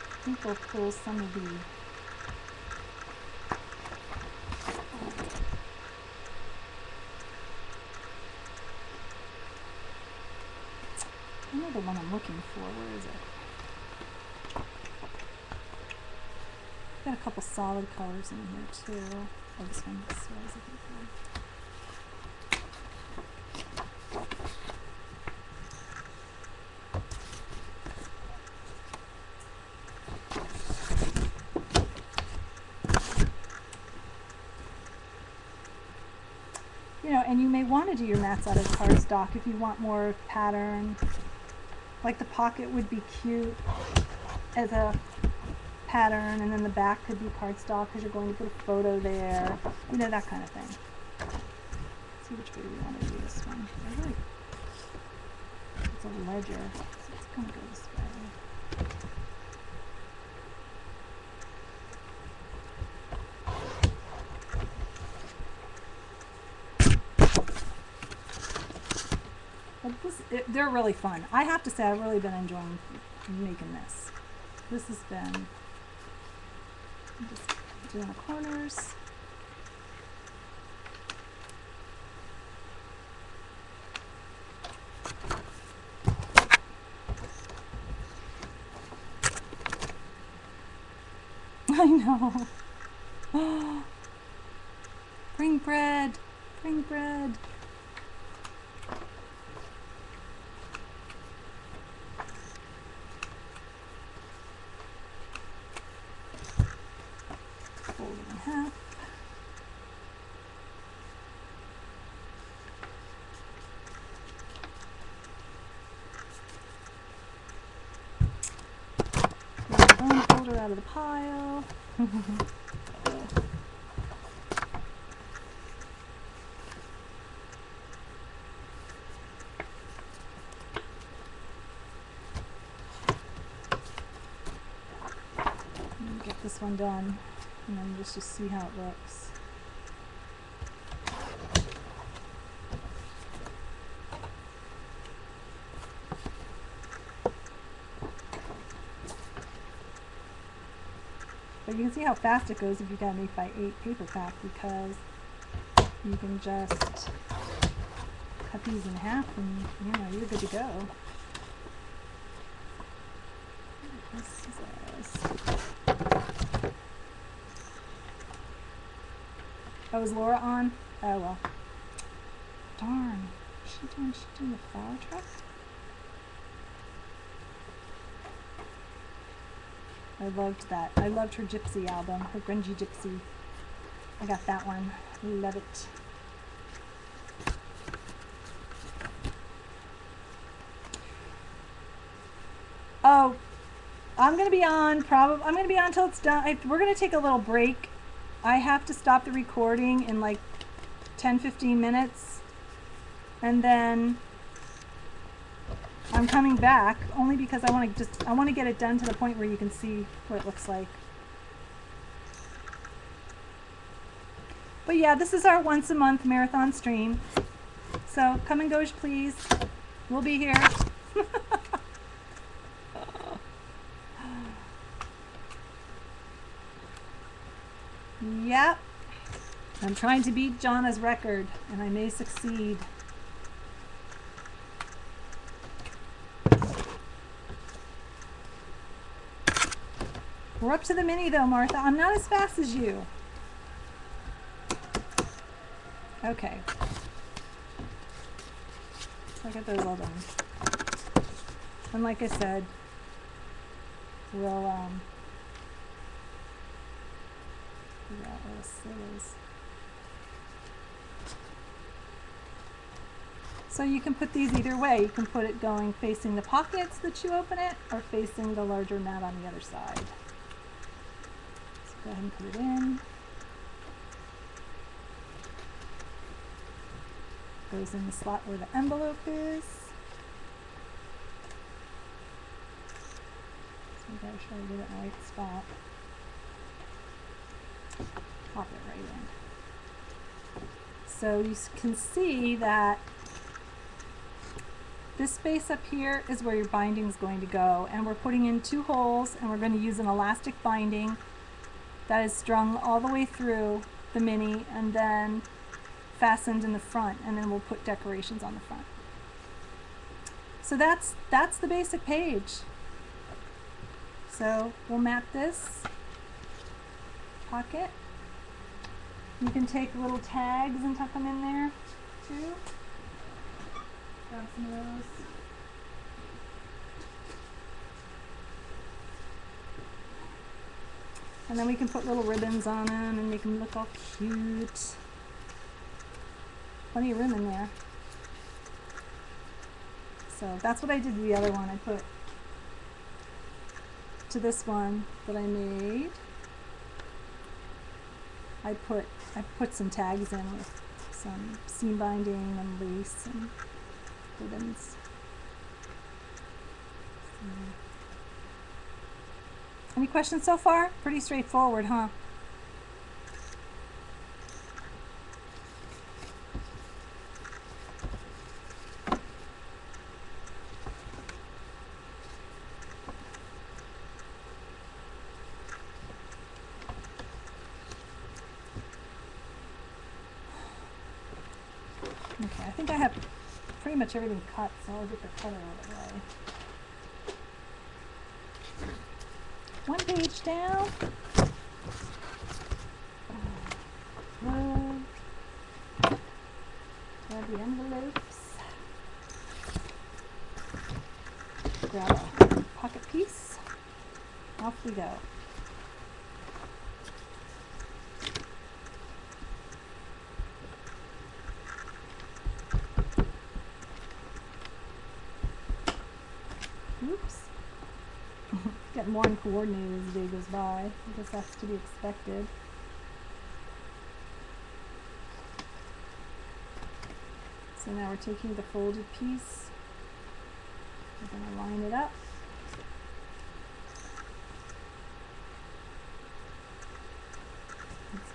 I think we'll pull some of the I know the one I'm looking for. Where is it? Got a couple solid colors in here too. Oh, this one is what I was looking for. You know, and you may want to do your mats out of cardstock if you want more pattern. Like the pocket would be cute as a pattern, and then the back could be cardstock because you're going to put a photo there. You know, that kind of thing. Let's see which way we want to do this one. It's a ledger, so it's going to go this way. But they're really fun. I have to say, I've really been enjoying making this. This has been just doing the corners. I know. Bring bread. Bring bread. Fold it in half. Get the bone folder out of the pile. one done, and then just see how it looks. But you can see how fast it goes if you got an 8x8 paper pack, because you can just cut these in half and, you know, you're good to go. Oh, is Laura on? Oh, well. Darn. What's she doing? She's doing the flower truck? I loved that. I loved her Gypsy album, her grungy Gypsy. I got that one. Love it. Oh, I'm gonna be on. I'm gonna be on till it's done. We're gonna take a little break. I have to stop the recording in like 10-15 minutes, and then I'm coming back only because I want to get it done to the point where you can see what it looks like. But yeah, this is our once a month marathon stream. So come and go, please. We'll be here. Yep. I'm trying to beat Jonna's record, and I may succeed. We're up to the mini though, Martha. I'm not as fast as you. Okay. So I got those all done. And like I said, we'll figure out where this is. So you can put these either way. You can put it going facing the pockets that you open it, or facing the larger mat on the other side. So go ahead and put it in. Goes in the slot where the envelope is. So we gotta try to get it in the right spot. Pop it right in. So you can see that this space up here is where your binding is going to go, and we're putting in 2 holes, and we're going to use an elastic binding that is strung all the way through the mini and then fastened in the front, and then we'll put decorations on the front. So that's the basic page. So we'll mat this pocket. You can take little tags and tuck them in there too. Grab some of those. And then we can put little ribbons on them and make them look all cute. Plenty of room in there. So that's what I did to the other one. I put to this one that I made. I put some tags in with some seam binding and lace and ribbons. Any questions so far? Pretty straightforward, huh? Okay, I think I have pretty much everything cut, so I'll get the cutter out of the way. One page down. Grab the envelopes. Grab a pocket piece. Off we go. Oops. Getting more uncoordinated as the day goes by. I guess that's to be expected. So now we're taking the folded piece. We're going to line it up.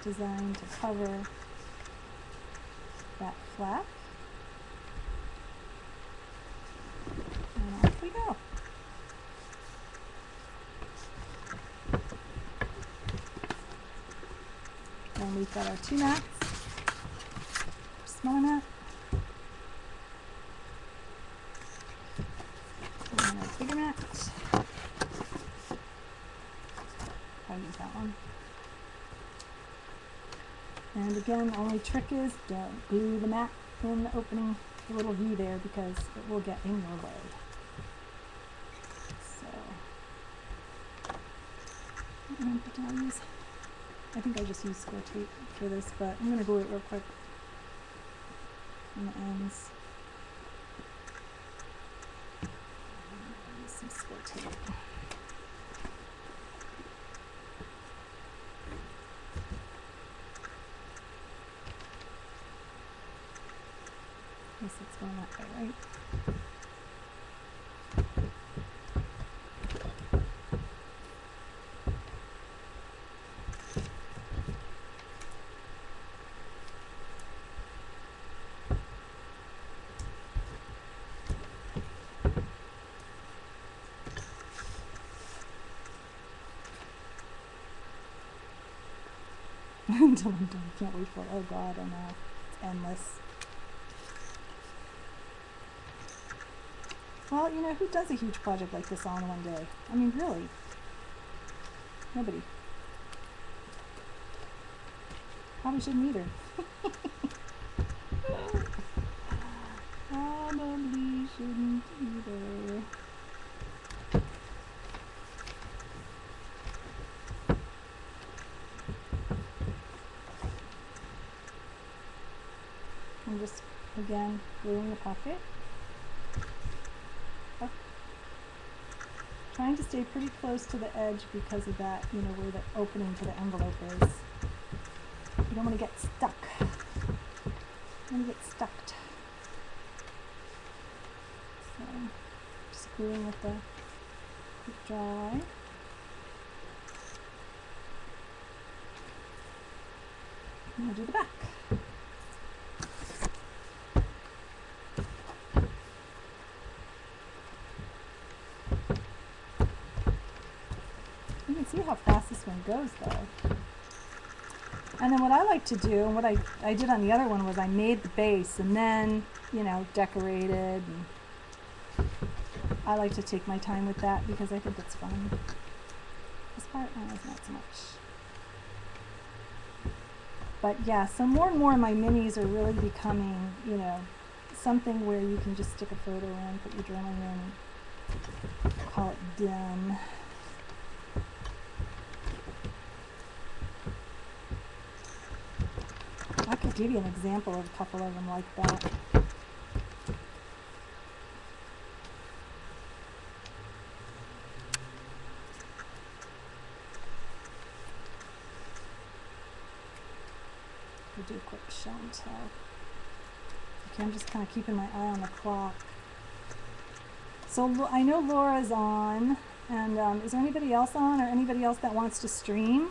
designed to cover that flap. And off we go. Then we've got our 2 mats, smaller mat, and our bigger mat. I'll use that one. And again, only trick is don't glue the mat in the opening, the little V there, because it will get in your way. So, what did I use? I think I just used score tape for this, but I'm going to glue it real quick on the ends. Use some score tape. I guess it's going that way, right? Until I'm done. Can't wait for it. Oh God, I know. It's endless. Well, you know, who does a huge project like this all in one day? I mean, really? Nobody. Probably shouldn't either. Probably shouldn't either. I'm just, again, gluing the pocket. Oh. Trying to stay pretty close to the edge because of that, you know, where the opening to the envelope is. You don't want to get stuck. You want to get stuck. So, just gluing with the quick dry. And we'll do the back. You can see how fast this one goes though. And then what I like to do, and what I did on the other one, was I made the base and then, you know, decorated. And I like to take my time with that because I think it's fun. This part, oh, it's not so much. But yeah, so more and more of my minis are really becoming, you know, something where you can just stick a photo in, put your journaling in, call it done. I could give you an example of a couple of them like that. We'll do a quick show and tell. Okay, I'm just kind of keeping my eye on the clock. So I know Laura's on, and is there anybody else on, or anybody else that wants to stream?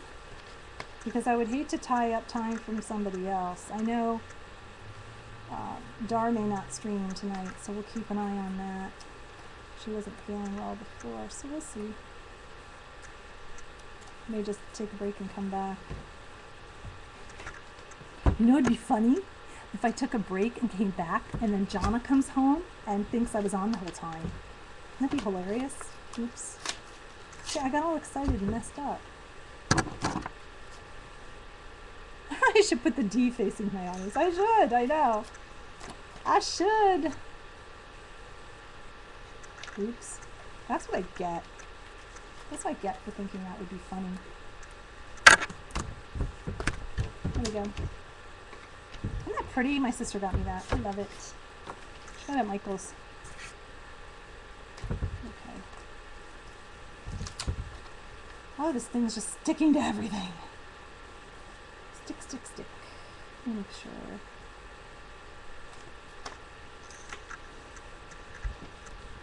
Because I would hate to tie up time from somebody else. I know Dar may not stream tonight, so we'll keep an eye on that. She wasn't feeling well before, so we'll see. May just take a break and come back. You know, it'd be funny if I took a break and came back, and then Jonna comes home and thinks I was on the whole time. Wouldn't that be hilarious? Oops. See, I got all excited and messed up. I should put the D facing my eyes. I should, I know. I should. Oops. That's what I get. That's what I get for thinking that would be funny. There we go. Isn't that pretty? My sister got me that. I love it. Got it at Michael's. Okay. Oh, this thing's just sticking to everything. Stick, stick, stick. Let me make sure.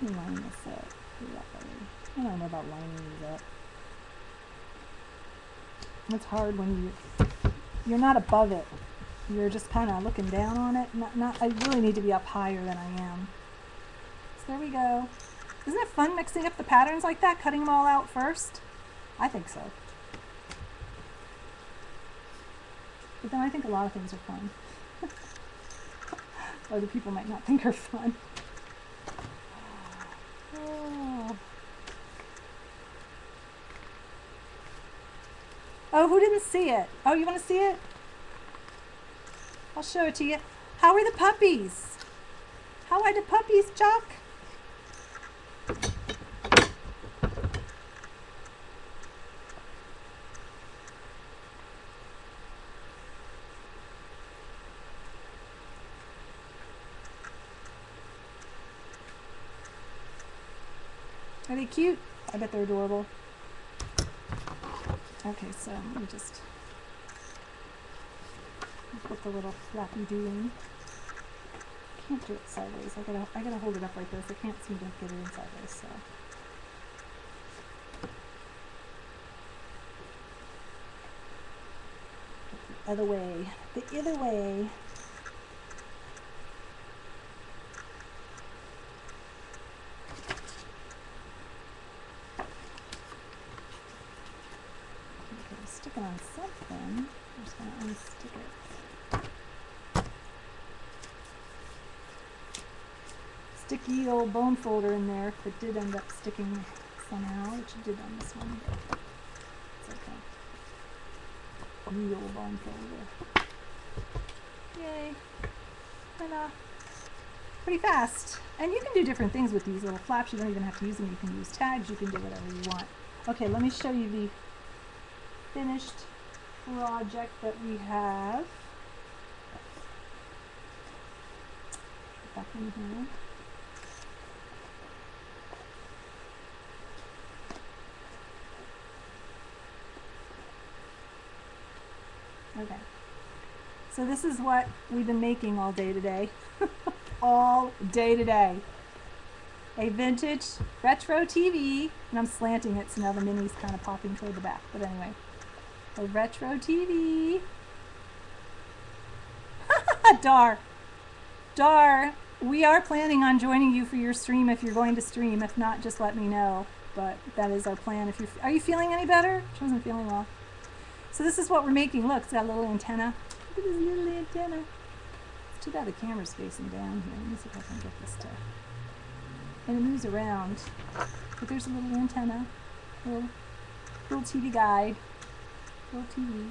Let me line this up. I don't know about lining these up. It's hard when you you're not above it. You're just kind of looking down on it. I really need to be up higher than I am. So there we go. Isn't it fun mixing up the patterns like that, cutting them all out first? I think so. But then I think a lot of things are fun. Other people might not think are fun. Oh, who didn't see it? Oh, you want to see it? I'll show it to you. How are the puppies? How are the puppies, Chuck? Are they cute? I bet they're adorable. Okay, so let me just put the little flappy do in. Can't do it sideways. I gotta hold it up like this. I can't seem to get it in sideways, so. The other way. The other way. Stick it on something. I'm just going to unstick it. Sticky old bone folder in there that did end up sticking somehow, which it did on this one, but it's okay. Old bone folder. Yay. Ta-da. Pretty fast. And you can do different things with these little flaps. You don't even have to use them. You can use tags. You can do whatever you want. Okay, let me show you the finished project that we have. Put back in here. Okay. So this is what we've been making all day today. All day today. A vintage retro TV, and I'm slanting it so now the mini's kind of popping toward the back, but anyway. A retro TV. Dar. Dar, we are planning on joining you for your stream if you're going to stream. If not, just let me know. But that is our plan. Are you feeling any better? She wasn't feeling well. So this is what we're making. Look, it's got a little antenna. Look at this little antenna. It's too bad the camera's facing down here. Let me see if I can get this to... And it moves around. But there's a little antenna. Little TV guide. Little TV.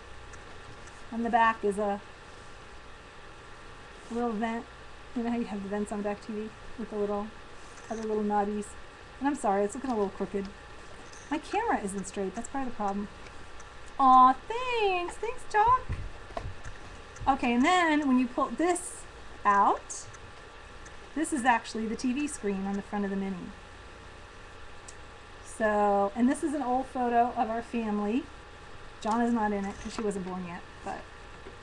On the back is a little vent. You know how you have the vents on the back TV with the little other little knobbies. And I'm sorry, it's looking a little crooked. My camera isn't straight. That's part of the problem. Aw, thanks. Thanks, Doc. Okay, and then when you pull this out, this is actually the TV screen on the front of the Mini. So, and this is an old photo of our family. Jonna's not in it because she wasn't born yet, but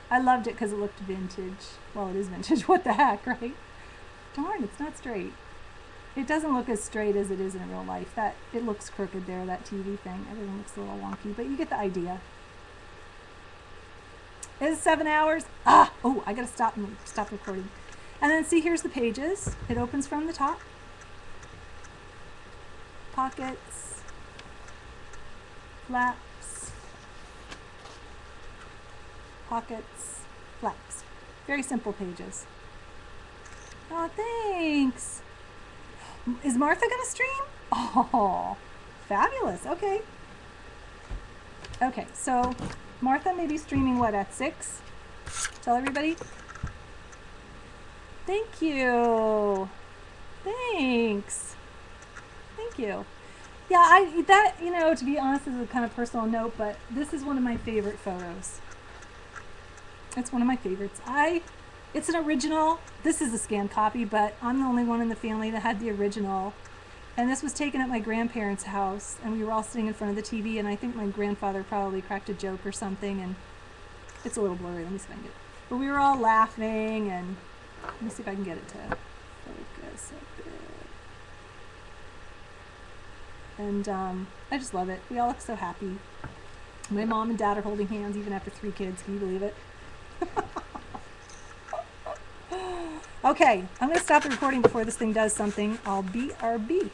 I loved it because it looked vintage. Well, it is vintage. What the heck, right? Darn, it's not straight. It doesn't look as straight as it is in real life. It looks crooked there, that TV thing. Everything looks a little wonky, but you get the idea. It is 7 hours. Oh, I gotta stop recording. And then see, here's the pages. It opens from the top. Pockets. Flaps. Pockets. Flaps. Very simple pages. Oh, thanks. Is Martha gonna stream? Oh, fabulous. Okay. Okay, so Martha may be streaming what, at 6? Tell everybody. Thank you. Thanks. Thank you. Yeah, you know, to be honest, is a kind of personal note, but this is one of my favorite photos. It's one of my favorites. It's an original. This is a scanned copy, but I'm the only one in the family that had the original. And this was taken at my grandparents' house, and we were all sitting in front of the TV, and I think my grandfather probably cracked a joke or something, and it's a little blurry. Let me see if I can get it. But we were all laughing, and let me see if I can get it to focus a bit. And I just love it. We all look so happy. My mom and dad are holding hands even after 3 kids. Can you believe it? Okay, I'm going to stop the recording before this thing does something. I'll BRB.